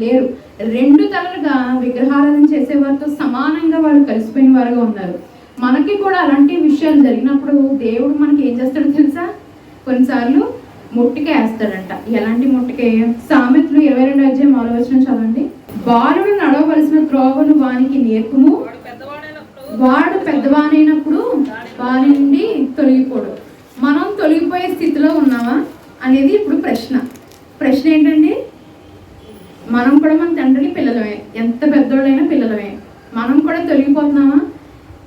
లేరు. 2 తలలుగా విగ్రహారాధన చేసేవారితో సమానంగా వాళ్ళు కలిసిపోయిన వారుగా ఉన్నారు. మనకి కూడా అలాంటి విషయాలు జరిగినప్పుడు దేవుడు మనకి ఏం చేస్తాడో తెలుసా? కొన్నిసార్లు ముట్టిక వేస్తాడంట. ఎలాంటి ముట్టిక? సామెతలు 22వ అధ్యాయం 6వ వచనం చదవండి. బాలుడు నడవవలసిన త్రోవను వానికి నేర్పుము, వాడు పెద్దవానైనప్పుడు వారి నుండి తొలగిపోడు. మనం తొలగిపోయే స్థితిలో ఉన్నామా అనేది ఇప్పుడు ప్రశ్న ఏంటండి? మనం కూడా మన తండ్రికి పిల్లలమే, ఎంత పెద్దోళ్ళైనా పిల్లలమే. మనం కూడా తొలగిపోతున్నామా?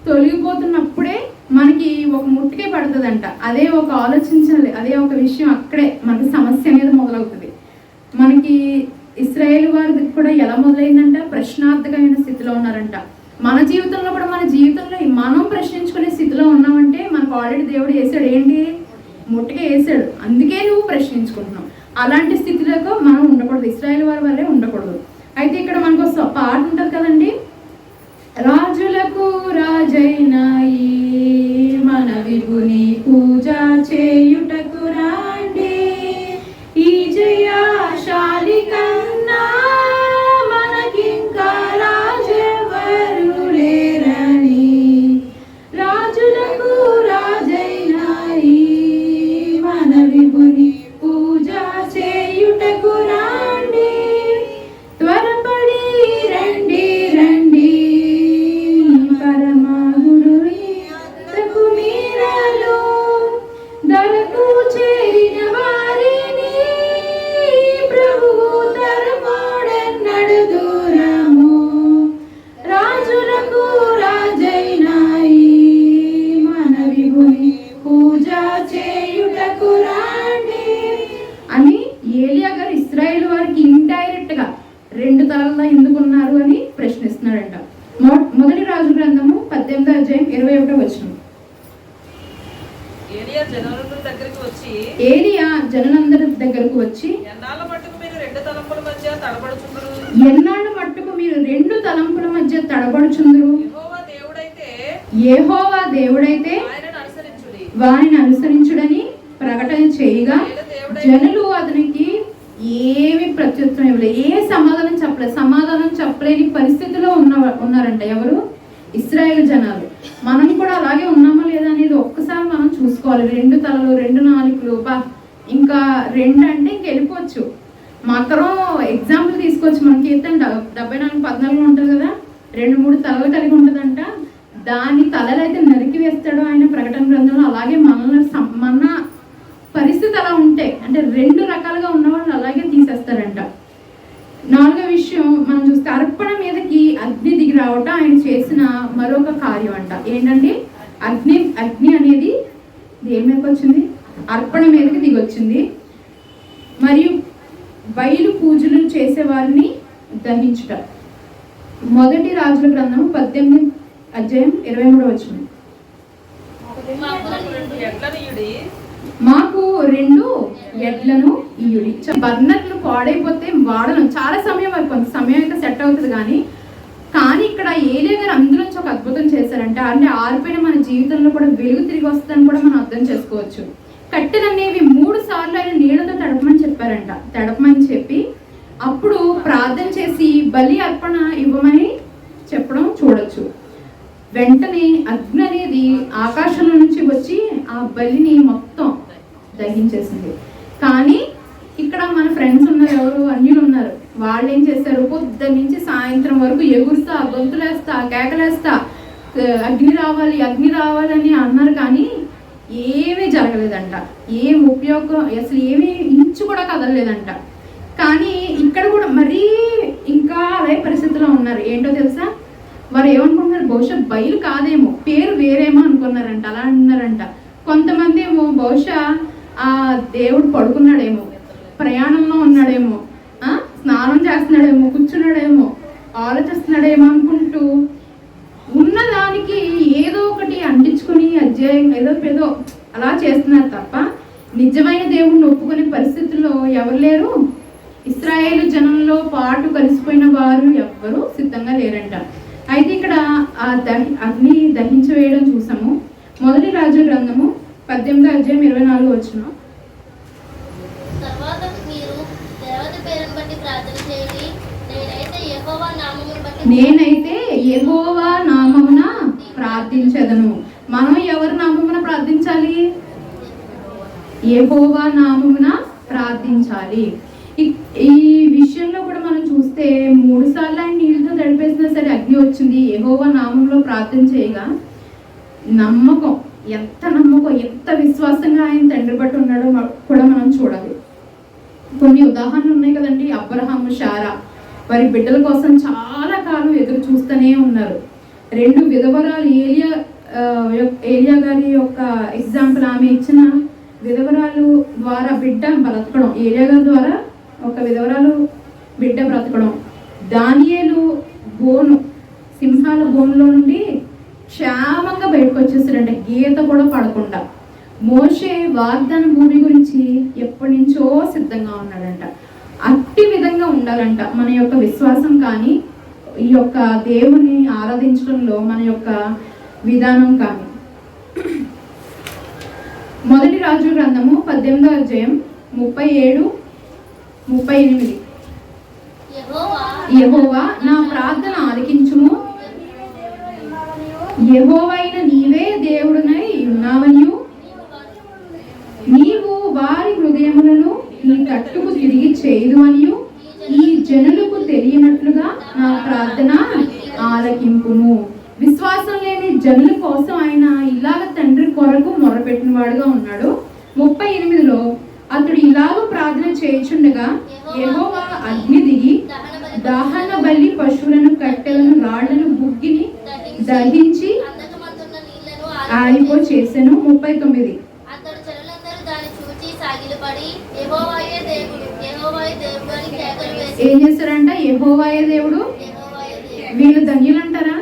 తొలగిపోతున్నప్పుడే మనకి ఒక ముట్టుకే పడుతుందంట. అదే ఒక ఆలోచించాలి, అదే ఒక విషయం, అక్కడే మనకి సమస్య అనేది మొదలవుతుంది. మనకి ఇశ్రాయేలు వారికి కూడా ఎలా మొదలైందంట? ప్రశ్నార్థకమైన స్థితిలో ఉన్నారంట. మన జీవితంలో కూడా మనం ప్రశ్నించుకునే స్థితిలో ఉన్నామంటే మనకు ఆల్రెడీ దేవుడు వేసాడు. ఏంటి? ముట్టుకే వేసాడు. అందుకే నువ్వు ప్రశ్నించుకుంటున్నావు. అలాంటి స్థితిలో మనం ఉండకూడదు, ఇశ్రాయేలు వారి వల్లే ఉండకూడదు. అయితే ఇక్కడ మనకు పాట ఉంటుంది కదండి, రాజులకు రాజైన మన విభుని పూజ చేయుటకు రాండి, ఈ జయశాలి కన్నా మనకింకా రాజెవరు లేరని, రాజులకు రాజైన మన విభుని పూజ చేయుటకు రాండి, త్వరపడి రండి రండి పరమాగురుకు మీరలో, ధరకు చేరిన వారిని ప్రభువు తరమోడెన్నడు దూరము, రాజులకు రాజైన మన విభుని పూజ చేయుటకు రాండి అని ఏలియా గారు ఇశ్రాయేలు వారికి ఇండైరెక్ట్ గా 2 తరాల్లో ఎందుకున్నారు అని ప్రశ్నిస్తున్నాడంట. మొదటి రాజు గ్రంథము 18వ అధ్యాయం 21వ వచనం. ఏలియా జనులందరి దగ్గరకు వచ్చి ఎన్నాళ్ళ మట్టుకు మీరు 2 తలంపుల మధ్య తడబడుచుందురు, యెహోవా దేవుడైతే వారిని అనుసరించుడని ప్రకటన చేయగా, జనులు అతనికి ఏమి ప్రత్యుత్తరం ఇవ్వలేదు, ఏ సమాధానం చెప్పలేని పరిస్థితిలో ఉన్నారంట. ఎవరు? ఇశ్రాయేలు జనాలు. మనం కూడా అలాగే ఉన్నామా లేదా అనేది ఒక్కసారి మనం చూసుకోవాలి. 2 తలలు 2 నాలుకలు, ఇంకా 2 అంటే ఇంక వెళ్ళిపోవచ్చు. మాత్రం ఎగ్జాంపుల్ తీసుకోవచ్చు. మన కీర్తన 74:14 ఉంటుంది కదా, 2-3 తలలు కలిగి ఉంటుందంట. దాని తలలు అయితే నరికి వేస్తాడు ఆయన ప్రకటన గ్రంథంలో. అలాగే మన పరిస్థితి అలా ఉంటే, అంటే 2 రకాలుగా ఉన్నవాళ్ళు అలాగే తీసేస్తారంట. 4వ విషయం మనం చూస్తే, అర్పణ మీదకి అగ్ని దిగి రావటం ఆయన చేసిన మరొక కార్యం అంట. ఏంటంటే అగ్ని అనేది దేని మీదకి వచ్చింది? అర్పణ మీదకి దిగి వచ్చింది. మరియు బయలు పూజలు చేసే వారిని దహించుట. మొదటి రాజుల గ్రంథం 18వ అధ్యాయం 23వ వచనం. మాకు 2 ఎడ్లను ఇయుడి. బర్నర్లు పాడైపోతే వాడను, చాలా సమయం వరకు, కొంత సమయం అయితే సెట్ అవుతుంది. కానీ ఇక్కడ ఏలియా గారు అందులోంచి ఒక అద్భుతం చేశారంట. అంటే ఆరిపోయిన మన జీవితంలో కూడా వెలుగు తిరిగి వస్తుందని కూడా మనం అర్థం చేసుకోవచ్చు. కట్టెలు అనేవి 3 సార్లు ఆయన నీళ్ళతో తడపమని చెప్పి అప్పుడు ప్రార్థన చేసి బలి అర్పణ ఇవ్వమని చెప్పడం చూడొచ్చు. వెంటనే అగ్ని అనేది ఆకాశంలో నుంచి వచ్చి ఆ బలిని మొత్తం దహించేసింది. కానీ ఇక్కడ మన ఫ్రెండ్స్ ఉన్నారు, ఎవరు అన్యులు ఉన్నారు, వాళ్ళు ఏం చేశారు? పొద్దున్న నుంచి సాయంత్రం వరకు ఎగురుస్తా, గొంతులేస్తా, కేకలేస్తా, అగ్ని రావాలి అని అన్నారు. కానీ ఏమీ జరగలేదంట. ఏం ఉపయోగం, అసలు ఏమీ ఇంచు కూడా కదలలేదంట. కానీ ఇక్కడ కూడా మరీ ఇంకా అదే పరిస్థితిలో ఉన్నారు. ఏంటో తెలుసా? వారు ఏమనుకుంటున్నారు? బహుశా బయలు కాదేమో, పేరు వేరేమో అనుకున్నారంట. అలా అన్నారంట. కొంతమంది ఏమో బహుశా ఆ దేవుడు పడుకున్నాడేమో, ప్రయాణంలో ఉన్నాడేమో, స్నానం చేస్తున్నాడేమో, కూర్చున్నాడేమో, ఆలోచిస్తున్నాడేమో అనుకుంటూ ఉన్నదానికి ఏదో ఒకటి అంటించుకుని అధ్యాయం ఏదో అలా చేస్తున్నారు తప్ప నిజమైన దేవుణ్ణి ఒప్పుకునే పరిస్థితుల్లో ఎవరు లేరు. ఇశ్రాయేలు జనంలో పాటు కలిసిపోయిన వారు ఎవ్వరూ సిద్ధంగా లేరంట. అయితే ఇక్కడ ఆ అగ్ని దహించవేయడం చూసాము. మొదటి రాజు గ్రంథము 18వ అధ్యాయం 24వ వచనం. నేనైతే యెహోవా నామమున ప్రార్థించెదను. మనం ఎవరి నామమున ప్రార్థించాలి? యెహోవా నామమున ప్రార్థించాలి. ఈ విషయంలో కూడా మనం చూస్తే 3 సార్లు ఆయన నీళ్ళతో తడిపేసినా సరే అగ్ని వచ్చింది. యెహోవా నామంలో ప్రార్థన చేయగా నమ్మకం, ఎంత విశ్వాసంగా ఆయన తండ్రి బట్టి ఉన్నాడో కూడా మనం చూడాలి. కొన్ని ఉదాహరణలు ఉన్నాయి కదండి. అబ్రహాము, శారా వారి బిడ్డల కోసం చాలా కాలం ఎదురు చూస్తూనే ఉన్నారు. 2 విధవరాలు, ఏలియా గారి యొక్క ఎగ్జాంపుల్, ఆమె ఇచ్చిన విధవరాలు ద్వారా బిడ్డ బ్రతకడం, ఏలియా గారి ద్వారా ఒక విధవరాలు బిడ్డ బ్రతకడం. దానియేలు సింహాల బోనులో నుండి క్షేమంగా బయటకు వచ్చేసాడంటే, గీత కూడా పడకుండా. మోషే వాగ్దాన భూమి గురించి ఎప్పటి నుంచో సిద్ధంగా ఉన్నాడంట. అట్టి విధంగా ఉండాలంట మన యొక్క విశ్వాసం, కానీ ఈ యొక్క దేవుని ఆరాధించడంలో మన యొక్క విధానం కానీ. మొదటి రాజు గ్రంథము 18వ అధ్యాయం 37-38. యెహోవా నా ప్రార్థన ఆలకించుము, యెహోవైన నీవే దేవుడునై ఉన్నావనియు, నీవు వారి హృదయములను నీ తట్టుకు తిరిగి చేయదు అనియు ఈ జనులకు తెలియనట్లుగా నా ప్రార్థన ఆలకింపుము. విశ్వాసం లేని జనుల కోసం ఆయన ఇలాగ తండ్రి కొరకు మొరపెట్టిన వాడుగా ఉన్నాడు. 38లో అతడు ఇలాగ ప్రార్థన చేయుచుండగా యెహోవా అగ్ని దిగి దహన బలి పశువులను, కట్టెలను, రాళ్లను, బుగ్గిని దహించి ఆరిపో చేసెను. 39 ఏం చేస్తారంట? యెహోవాయే దేవుడు. వీళ్ళు ధన్యులు అంటారా?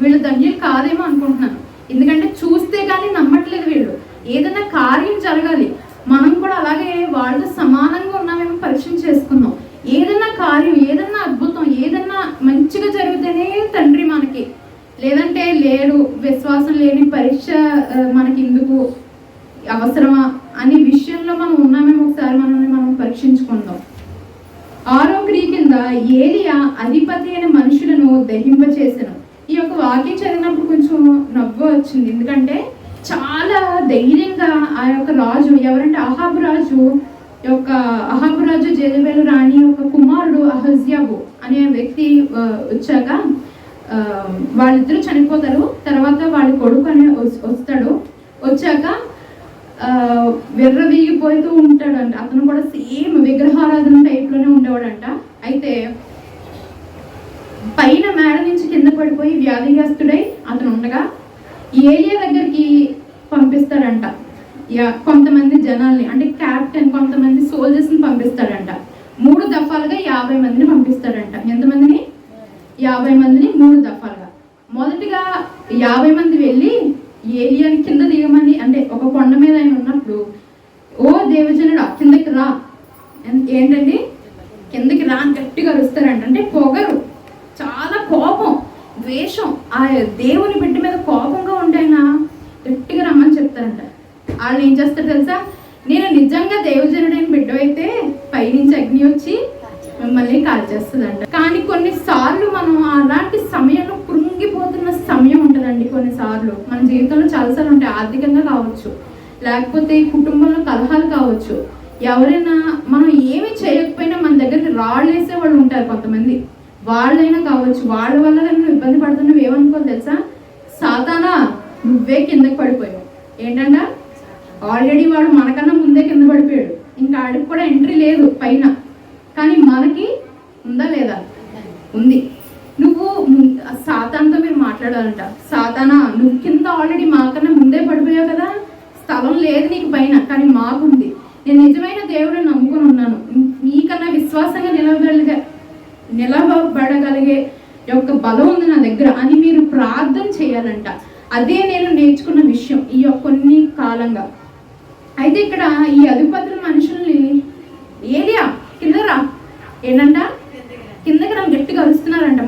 వీళ్ళు ధన్యులు కాదేమో అనుకుంటున్నాను. ఎందుకంటే చూస్తే కానీ నమ్మట్లేదు వీళ్ళు. ఏదైనా కార్యం జరగాలి, మనం కూడా అలాగే వాళ్ళతో సమానంగా ఉన్నామేమో పరీక్ష చేసుకుందాం. ఏదైనా కార్యం, ఏదైనా అద్భుతం, ఏదైనా మంచిగా జరిగితేనే తండ్రి మనకి, లేదంటే లేడు. విశ్వాసం లేని పరీక్ష మనకి ఎందుకు అవసరమా అనే విషయంలో మనం ఉన్నామేమో ఒకసారి మనల్ని మనం పరీక్షించుకుందాం. 6వ క్రియ కింద ఏలియా అధిపతి అయిన మనుషులను దహింపచేసెను. ఈ యొక్క వాక్యం చదివినప్పుడు కొంచెం నవ్వు వచ్చింది. ఎందుకంటే చాలా ధైర్యంగా ఆ యొక్క రాజు, ఎవరంటే అహాబు రాజు జెజబెలు రాణి యొక్క కుమారుడు అహజ్యాబు అనే వ్యక్తి వచ్చాక వాళ్ళిద్దరూ చనిపోతారు. తర్వాత వాళ్ళ కొడుకు అనే వస్తాడు. వచ్చాక విర్రవీగిపోతూ ఉంటాడంట. అతను కూడా సేమ్ విగ్రహారాధన టైప్లోనే ఉండేవాడంట. అయితే పైన మేడ నుంచి కింద పడిపోయి వ్యాధిగ్రస్తుడై అతను ఉండగా ఏలియా దగ్గరికి పంపిస్తాడంట. కొంతమంది జనాల్ని, అంటే క్యాప్టెన్ కొంతమంది సోల్జర్స్ని పంపిస్తాడంట. 3 దఫాలుగా 50 మందిని పంపిస్తాడంట. ఎంతమందిని? 50 మందిని 3 దఫాలుగా. మొదటిగా 50 మంది వెళ్ళి ఏలియాని కింద దిగమని, అంటే ఒక కొండ మీద ఆయన ఉన్నప్పుడు, ఓ దేవజనుడా కిందకి రా, ఏంటండి కిందకి రా అని గట్టిగా అరుస్తారంట. అంటే పొగరు, చాలా కోపం, ద్వేషం, ఆ దేవుని బిడ్డ మీద కోపంగా ఉంటే ఆయన గట్టిగా రమ్మని చెప్తారంట. వాళ్ళు ఏం చేస్తారు తెలుసా? నేను నిజంగా దేవజనుడైన బిడ్డ అయితే పైనుంచి అగ్ని వచ్చి మిమ్మల్ని కాల్చేస్తుందంట. కానీ కొన్నిసార్లు మనం అలాంటి సమయంలో కృంగిపోతున్న సమయం ఉంటుందండి. కొన్నిసార్లు మన జీవితంలో చాలాసార్లు ఉంటాయి. ఆర్థికంగా కావచ్చు, లేకపోతే కుటుంబంలో కలహాలు కావచ్చు, ఎవరైనా మనం ఏమి చేయకపోయినా మన దగ్గరికి రాళ్ళు వేసే వాళ్ళు ఉంటారు కొంతమంది. వాళ్ళైనా కావచ్చు, వాళ్ళ వల్ల నువ్వు ఇబ్బంది పడుతున్నావు, ఏమనుకోవాలి తెలుసా? సాతానా నువ్వే కిందకి పడిపోయావు. ఏంటంట? ఆల్రెడీ వాడు మనకన్నా ముందే కింద పడిపోయాడు. ఇంకా ఆడికి కూడా ఎంట్రీ లేదు పైన. కానీ మనకి ఉందా లేదా? ఉంది. నువ్వు సాతాన్తో మీరు మాట్లాడాలంట. సాతానా నువ్వు కింద ఆల్రెడీ మాకన్నా ముందే పడిపోయావు కదా, స్థలం లేదు నీకు పైన, కానీ మాకుంది. నేను నిజమైన దేవుడిని నమ్ముకొని ఉన్నాను, నీకన్నా విశ్వాసంగా నిలబడగలిగే యొక్క బలం ఉంది నా దగ్గర అని మీరు ప్రార్థన చేయాలంట. అదే నేను నేర్చుకున్న విషయం ఈ కొన్ని కాలంగా. అయితే ఇక్కడ ఈ అధిపతుల మనుషుల్ని ఏలియా కింద రా, ఏంటంట కిందకి రా గట్టిగా అరుస్తున్నారంట.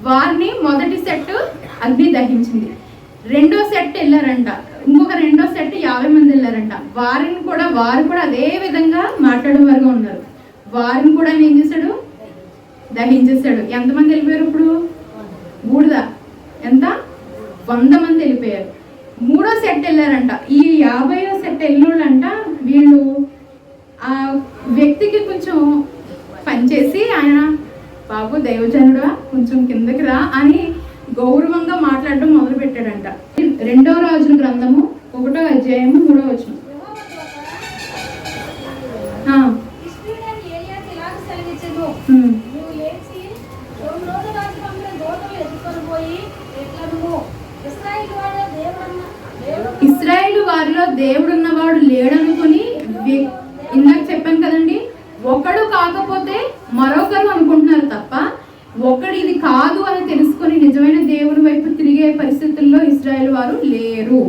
వారిని మొదటి సెట్ అగ్ని దహించింది. 2వ సెట్ వెళ్ళారంట. ఇంకొక 2వ సెట్ 50 మంది వెళ్ళారంట. వారు కూడా అదే విధంగా మాట్లాడే వారుగా ఉన్నారు. వారిని కూడా ఏం చేశాడు? దహించేశాడు. ఎంతమంది వెళ్ళిపోయారు ఇప్పుడు? బూడిద. ఎంత? 100 మంది వెళ్ళిపోయారు. 3వ సెట్ వెళ్ళారంట. ఈ 50వ సెట్ వెళ్ళినోళ్ళంట వీళ్ళు ఆ వ్యక్తికి బాబు దైవజనుడా కొంచెం కిందకి రా అని గౌరవంగా మాట్లాడడం మొదలు పెట్టాడంట. 2వ రాజుల గ్రంథము 1వ అధ్యాయము 3వ వచనం. ఇశ్రాయేలు వారిలో దేవుడున్నవాడు లేడనుకుని, ఇందాక చెప్పాను కదండి, ఒకడు కాకపోతే మరొకరు అనుకుంటున్నారు తప్ప ఒకడు ఇది కాదు అని తెలుసుకొని నిజమైన దేవుని వైపు తిరిగే పరిస్థితుల్లో ఇశ్రాయేలు వారు లేరు.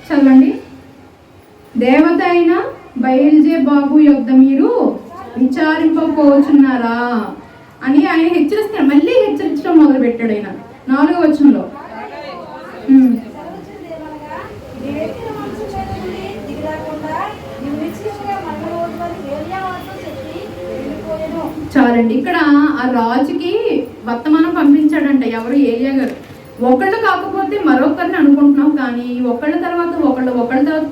చదవండి. దేవత అయిన బయల్జెబూబు యొద్ద మీరు విచారింపకపోచున్నారా అని ఆయన హెచ్చరిస్తారు. మళ్ళీ హెచ్చరించడం మొదలు పెట్టాడు ఆయన 4వ వచనంలో. చాలండి. ఇక్కడ ఆ రాజుకి వర్తమానం పంపించాడంట. ఎవరు? ఏలియా గారు. ఒకళ్ళు కాకపోతే మరొకరిని అనుకుంటున్నాం కానీ ఒకళ్ళ తర్వాత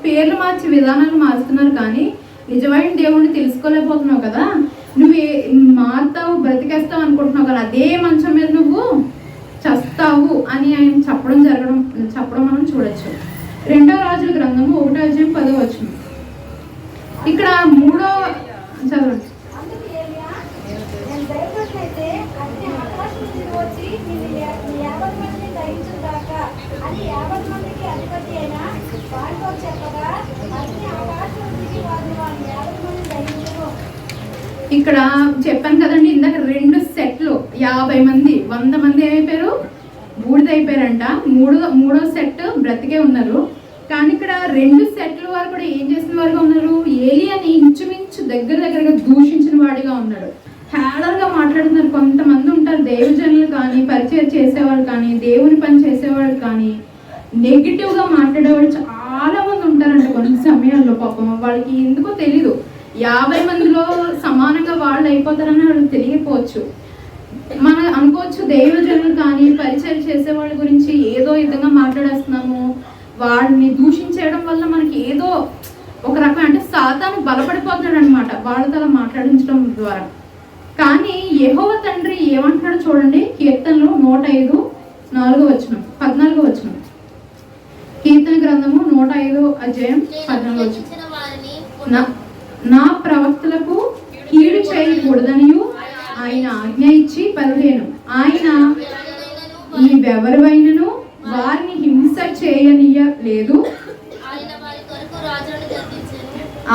పేర్లు మార్చి విధానాలు మారుస్తున్నారు కానీ నిజమైన దేవుణ్ణి తెలుసుకోలేకపోతున్నావు కదా. నువ్వు మారుతావు, బ్రతికేస్తావు అనుకుంటున్నావు కదా, అదే మంచం మీద నువ్వు చస్తావు అని ఆయన చెప్పడం మనం చూడొచ్చు. 2వ రాజుల గ్రంథము 1వ అధ్యాయం 10వ వచనం. ఇక్కడ 3వ చదవండి. ఇక్కడ చెప్పాను కదండి ఇందాక 2 సెట్లు 50 మంది 100 మంది ఏమైపోయారు? బూడిదైపోయారంట. మూడో సెట్ బ్రతికే ఉన్నారు. కానీ ఇక్కడ 2 సెట్ల వారు కూడా ఏం చేసిన వారుగా ఉన్నారు? ఏలియాని ఇంచుమించు దగ్గరగా దూషించిన వాడిగా ఉన్నాడు. హేళనగా మాట్లాడుతున్నారు. కొంతమంది ఉంటారు దైవజనులు కానీ, పరిచయం చేసేవాళ్ళు కానీ, దేవుని పని చేసేవాళ్ళు కానీ, నెగిటివ్గా మాట్లాడేవాళ్ళు చాలా మంది ఉంటారంట. కొన్ని సమయాల్లో పాపం వాళ్ళకి ఎందుకో తెలీదు, 50 మందిలో సమానంగా వాళ్ళు అయిపోతారని వాళ్ళకి తెలియకపోవచ్చు. మనం అనుకోవచ్చు దైవజనులు కానీ పరిచయం చేసే వాళ్ళ గురించి ఏదో విధంగా మాట్లాడేస్తున్నాము, వాడిని దూషించడం వల్ల మనకి ఏదో ఒక రకం అంటే సాతాను బలపడిపోతున్నాడు అనమాట వాళ్ళతో అలా మాట్లాడించడం ద్వారా. కానీ యెహోవా తండ్రి ఏమంటున్నాడో చూడండి. కీర్తనలో 105 4వ వచనం 14వ వచనం. కీర్తన గ్రంథము 105 అధ్యాయం 14వ వచనం. నా ప్రవక్తలకు కీడు చేయకూడదనియు ఆయన ఆజ్ఞ ఇచ్చి 15 ఆయన నీవెవరివైనను వారిని హింస చేయనీయలేదు,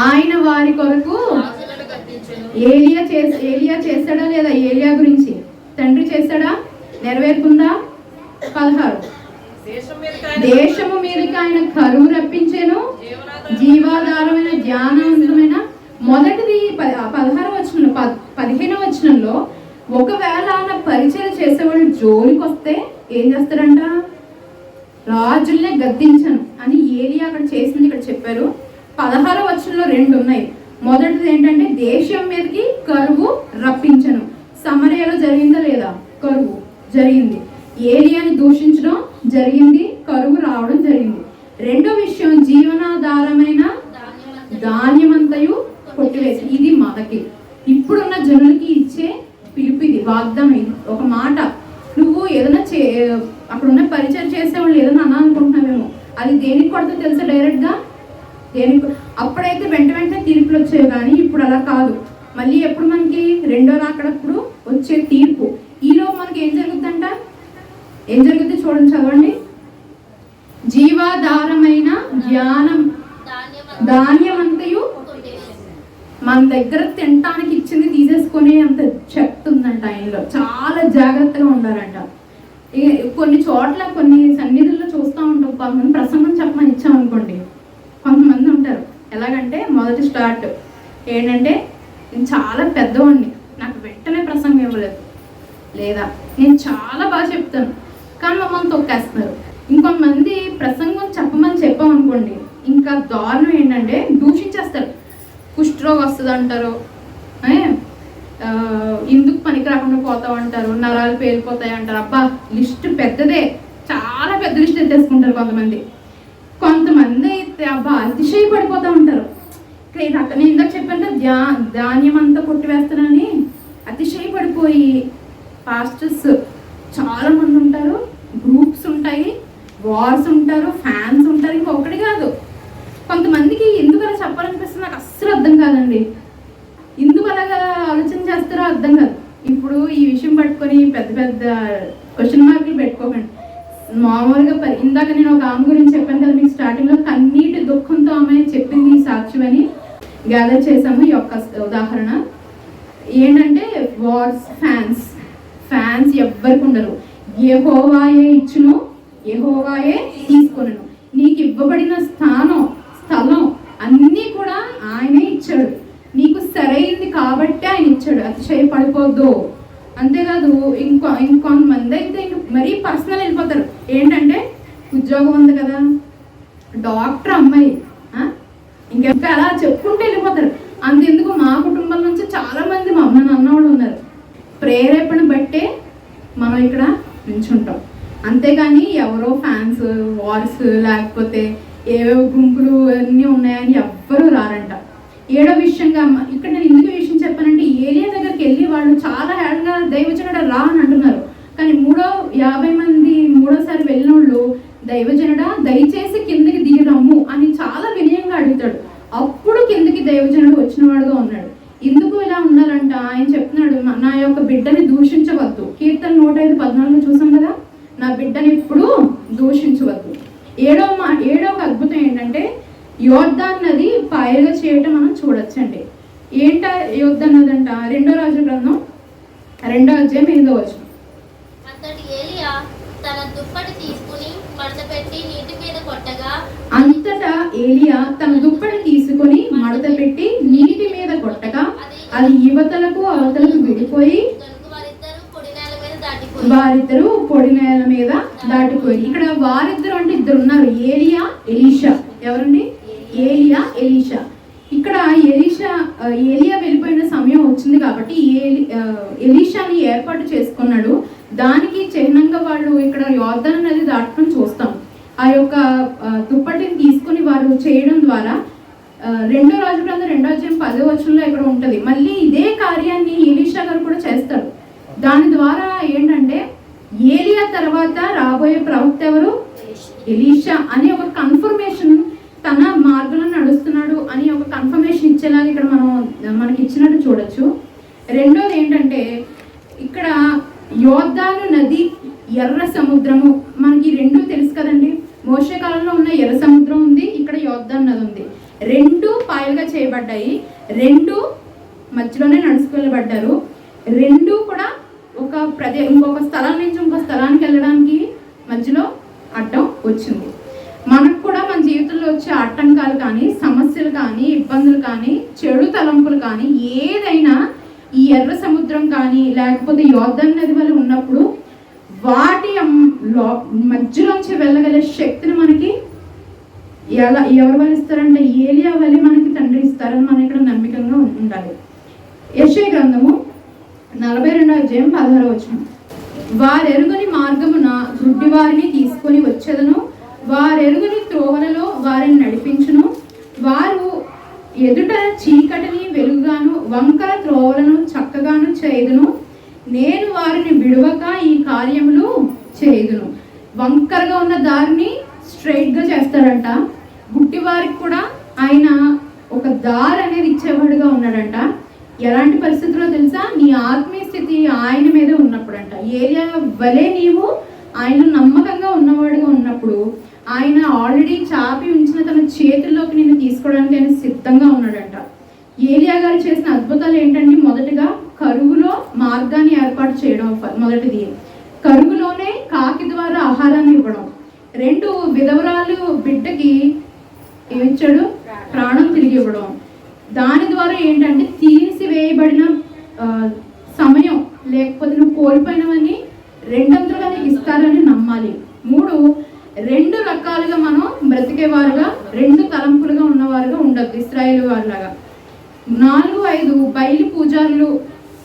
ఆయన వారి కొరకు. ఏలియా చేశాడా లేదా? ఏలియా గురించి తండ్రి చేశాడా? నెరవేరుకుందా? 16 దేశము మీదకి ఆయన కరువు రప్పించాను, జీవాధారమైన జ్ఞానవంతమైన. మొదటిది 16వ వచనంలో 15వ వచనంలో ఒకవేళ నా పరిచయం చేసేవాళ్ళు జోలికి వస్తే ఏం చేస్తారంట? రాజుల్నే గద్దించను అని ఏలియా అక్కడ చేసింది ఇక్కడ చెప్పారు. 16వ వచనంలో 2 ఉన్నాయి. మొదటిది ఏంటంటే దేశం మీదకి కరువు రప్పించను. సమరయలో జరిగిందా లేదా? కరువు జరిగింది. ఏలియాని దూషించడం జరిగింది, కరువు రావడం జరిగింది. రెండో విషయం జీవనాధారమైన ధాన్యమంతయు కొట్టివేసి. ఇది మనకి ఇప్పుడున్న జనులకి ఇచ్చే పిలుపు, ఇది వాగ్దానం. ఇది ఒక మాట. నువ్వు ఏదైనా అక్కడ ఉన్న పరిచయం చేసేవాళ్ళు ఏదైనా అన్నా అనుకుంటున్నావేమో, అది దేనికి కొడుతుందో తెలుసా? డైరెక్ట్గా దేనికి. అప్పుడైతే వెంటనే తీర్పులు వచ్చేవి కానీ ఇప్పుడు అలా కాదు. మళ్ళీ ఎప్పుడు మనకి రెండో రాకడప్పుడు వచ్చే తీర్పు. ఈలో మనకి ఏం జరుగుతుందంట? ఏం జరుగుతుంది చూడండి, చదవండి. జీవాధారమైన ధాన్యమంతయు మన దగ్గర తినటానికి ఇచ్చింది తీసేసుకునే అంత శక్తి ఉందంట ఆయనలో. చాలా జాగ్రత్తగా ఉండాలంట. కొన్ని చోట్ల కొన్ని సన్నిధుల్లో చూస్తూ ఉంటాం, కొంతమంది ప్రసంగం చెప్పమని ఇచ్చామనుకోండి, కొంతమంది ఉంటారు ఎలాగంటే మొదటి స్టార్ట్ ఏంటంటే నేను చాలా పెద్దవాడిని, నాకు వెంటనే ప్రసంగం ఇవ్వలేదు, లేదా నేను చాలా బాగా చెప్తాను కానీ మమ్మల్ని తొక్కేస్తున్నారు. ఇంకొంతమంది ప్రసంగం చెప్పమని చెప్పామనుకోండి, ఇంకా దారుణం ఏంటంటే దూషించేస్తారు. కుష్ఠరోగం వస్తుంది అంటారు, ఇందుకు పనికి రాకుండా పోతావు అంటారు, నరాలు పేలిపోతాయి అంటారు. అబ్బా లిస్ట్ పెద్దదే, చాలా పెద్ద లిస్ట్ ఎత్తేసుకుంటారు కొంతమంది. కొంతమంది అయితే అబ్బా అతిశయపడిపోతూ ఉంటారు. ఇక్కడ నేను ఇందాక చెప్పాను ధాన్యం అంతా కొట్టివేస్తానని అతిశయపడిపోయి పాస్టర్స్ చాలా మంది ఉంటారు, గ్రూప్స్ ఉంటాయి, వార్స్ ఉంటారు, ఫ్యాన్స్ ఉంటారు. ఇంకా ఒకటి కాదు, కొంతమందికి ఎందుకు అలా చెప్పాలనిపిస్తుంది నాకు అస్సలు అర్థం కాదండి. ఎందుకు అలాగా ఆలోచన చేస్తారో అర్థం కాదు. ఇప్పుడు ఈ విషయం పట్టుకొని పెద్ద పెద్ద క్వశ్చన్ మార్కులు పెట్టుకోకండి. మామూలుగా ఇందాక నేను ఒక ఆమె గురించి చెప్పాను కదా మీకు స్టార్టింగ్లో, కన్నీటి దుఃఖంతో ఆమె చెప్పింది ఈ సాక్ష్యం అని గ్యాదర్ చేసాము. ఈ యొక్క ఉదాహరణ ఏంటంటే వార్స్, ఫ్యాన్స్ ఎవ్వరికి ఉండరు. యెహోవాయే ఇచ్చును, యెహోవాయే తీసుకొనును. నీకు ఇవ్వబడిన స్థలం అన్నీ కూడా ఆయనే ఇచ్చాడు. నీకు సరైంది కాబట్టి ఆయన ఇచ్చాడు, అతిశయపడిపోద్దు. అంతేకాదు ఇంకొంతమంది అయితే మరీ పర్సనల్ వెళ్ళిపోతారు. ఏంటంటే ఉద్యోగం ఉంది కదా, డాక్టర్ అమ్మాయి, ఇంకా అలా చెప్పుకుంటూ వెళ్ళిపోతారు. అంతెందుకు మా కుటుంబం నుంచి చాలామంది మా అమ్మ నాన్నవాళ్ళు ఉన్నారు. ప్రేరేపణ బట్టే మనం ఇక్కడ నించుంటాం. అంతేగాని ఎవరో ఫ్యాన్స్, వార్స్, లేకపోతే ఏవేవో గుంపులు అన్నీ ఉన్నాయని ఎవ్వరూ రారంట. 7వ విషయంగా ఇక్కడ నేను ఎందుకు విషయం చెప్పానంటే, ఏలియా దగ్గరికి వెళ్ళి వాళ్ళు చాలా హేళనగా దైవజనుడా రా అని అంటున్నారు. కానీ 50 మంది మూడోసారి వెళ్ళిన వాళ్ళు దైవజనుడా దయచేసి కిందకి దిగి రమ్ము అని చాలా వినయంగా అడుగుతాడు. అప్పుడు కిందకి దైవజనుడు వచ్చినవాడుగా ఉన్నాడు. ఎందుకు ఇలా ఉన్నారంట ఆయన చెప్తున్నాడు, నా యొక్క బిడ్డని దూషించవద్దు. కీర్తన 105:14 చూసాం కదా, నా బిడ్డని ఎప్పుడు దూషించవద్దు. 7వ అద్భుతం ఏంటంటే యోర్దాను నది పాయలుగా చేయటం మనం చూడొచ్చండి. ఏంట యోర్దాను నది అంట, 2వ రాజుల గ్రంథం 2వ అధ్యాయం 8వ వచనం. అంతటి ఏలియా తన దుప్పటి తీసుకుని మడతపెట్టి నీటి మీద కొట్టగా, అంతటా ఏలియా తన దుప్పటి తీసుకుని మడతపెట్టి నీటి మీద కొట్టగా అది యువతలకు అవతలకు విడిపోయి వారిద్దరు పొడి నేల మీద దాటిపోయి. ఇక్కడ వారిద్దరు అంటే ఇద్దరు ఉన్నారు, ఏలియా, ఎలీషా. ఎవరండి? ఏలియా, ఎలీషా. ఇక్కడ ఏలియా వెళ్ళిపోయిన సమయం వచ్చింది కాబట్టి ఎలీషాని ఏర్పాటు చేసుకున్నాడు. దానికి చిహ్నంగా వాళ్ళు ఇక్కడ యోర్దాను నది దాటడం చూస్తాం. ఆ యొక్క దుప్పటిని తీసుకుని వారు చేయడం ద్వారా 2వ రాజుల గ్రంథం 2వ అధ్యాయం 10వ వచనంలో ఇక్కడ ఉంటుంది. మళ్ళీ ఇదే కార్యాన్ని ఎలీషా గారు కూడా చేస్తాడు. దాని ద్వారా ఏంటంటే ఏలియా తర్వాత రాబోయే ప్రవక్త ఎవరు? ఎలీషా అని ఒక కన్ఫర్మేషన్, తన మార్గంలో నడుస్తున్నాడు అని ఒక కన్ఫర్మేషన్ ఇచ్చేలాగా ఇక్కడ మనకి ఇచ్చినట్టు చూడొచ్చు. రెండోది ఏంటంటే ఇక్కడ యోర్దాను నది, ఎర్ర సముద్రము. మనకి రెండు తెలుసు కదండి. మోషే కాలంలో ఉన్న ఎర్ర సముద్రం ఉంది, ఇక్కడ యోర్దాను నది ఉంది. రెండు పాయలుగా చేయబడ్డాయి, రెండు మధ్యలోనే నడుచుకెళ్ళబడ్డారు. రెండు కూడా ఇంకొక స్థలం నుంచి ఇంకో స్థలానికి వెళ్ళడానికి మధ్యలో అడ్డం వచ్చింది. మనకు కూడా మన జీవితంలో వచ్చే ఆటంకాలు కానీ, సమస్యలు కానీ, ఇబ్బందులు కానీ, చెడు తలంపులు కానీ ఏదైనా ఈ ఎర్ర సముద్రం కానీ లేకపోతే యోర్దాను నది వల్ల ఉన్నప్పుడు వాటి మధ్యలోంచి వెళ్ళగల శక్తిని మనకి ఎవరు వల్ల ఇస్తారంటే ఏలియా వల్ల మనకి తండ్రి ఇస్తారని మనం ఇక్కడ నమ్మకంగా ఉండాలి. యెషయా గ్రంథము 42వ అధ్యాయం 16వ వచనం. వారెరుగుని మార్గమున గుడ్డి వారిని తీసుకొని వచ్చేదను, వారెరుగుని త్రోవలలో వారిని నడిపించును. వారు ఎదుట చీకటిని వెలుగుగాను, వంకర త్రోవలను చక్కగాను చేయుదును. నేను వారిని విడువక ఈ కార్యములు చేయుదును. వంకరగా ఉన్న దారిని స్ట్రైట్గా చేస్తాడంట. గుడ్డి వారికి కూడా ఆయన ఒక దారి అనేది ఇచ్చేవాడుగా ఉన్నాడంట. ఎలాంటి పరిస్థితుల్లో తెలుసా? నీ ఆత్మీయ స్థితి ఆయన మీదే ఉన్నప్పుడు అంట. ఏలియా వలే నీవు ఆయన నమ్మకంగా ఉన్నవాడుగా ఉన్నప్పుడు ఆయన ఆల్రెడీ చాపి ఉంచిన తన చేతుల్లోకి నిన్ను తీసుకోవడానికి ఆయన సిద్ధంగా ఉన్నాడంట. ఏలియా గారు చేసిన అద్భుతాలు ఏంటంటే, మొదటిగా కరువులో మార్గాన్ని ఏర్పాటు చేయడం. మొదటిది కరువులోనే కాకి ద్వారా ఆహారాన్ని ఇవ్వడం. రెండు, విధవరాలు బిడ్డకి ఏమిచ్చాడు? ప్రాణం తిరిగి ఇవ్వడం. దాని ద్వారా ఏంటంటే తీసివేయబడిన సమయం లేకపోతే నువ్వు కోల్పోయినవని రెండంతలుగా నీకు ఇస్తారని నమ్మాలి. మూడు, రెండు రకాలుగా మనం బ్రతికేవారుగా, రెండు తలంపులుగా ఉన్నవారుగా ఉండద్దు ఇశ్రాయేలు వారిలాగా. 4, 5 బయలు పూజారులు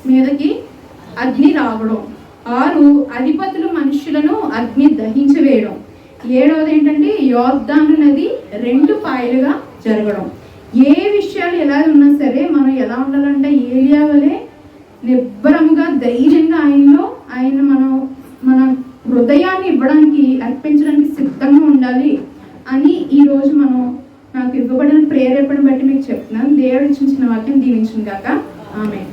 మీదకి అగ్ని రావడం. 6 అధిపతులు మనుషులను అగ్ని దహించి వేయడం. 7వది ఏంటంటే యోర్దాను నది 2 పాయలుగా జరగడం. ఏ విషయాలు ఎలా ఉన్నా సరే మనం ఎలా ఉండాలంటే ఏలియా వలె నిబ్బరముగా ధైర్యంగా ఆయనలో ఆయన మన హృదయాన్ని ఇవ్వడానికి అర్పించడానికి సిద్ధంగా ఉండాలి అని ఈరోజు నాకు ఇవ్వబడిన ప్రేరేపణ బట్టి మీకు చెప్తున్నాను. దేవుడు ఇచ్చిన వాక్యం దీవించిన గాక. ఆమేన్.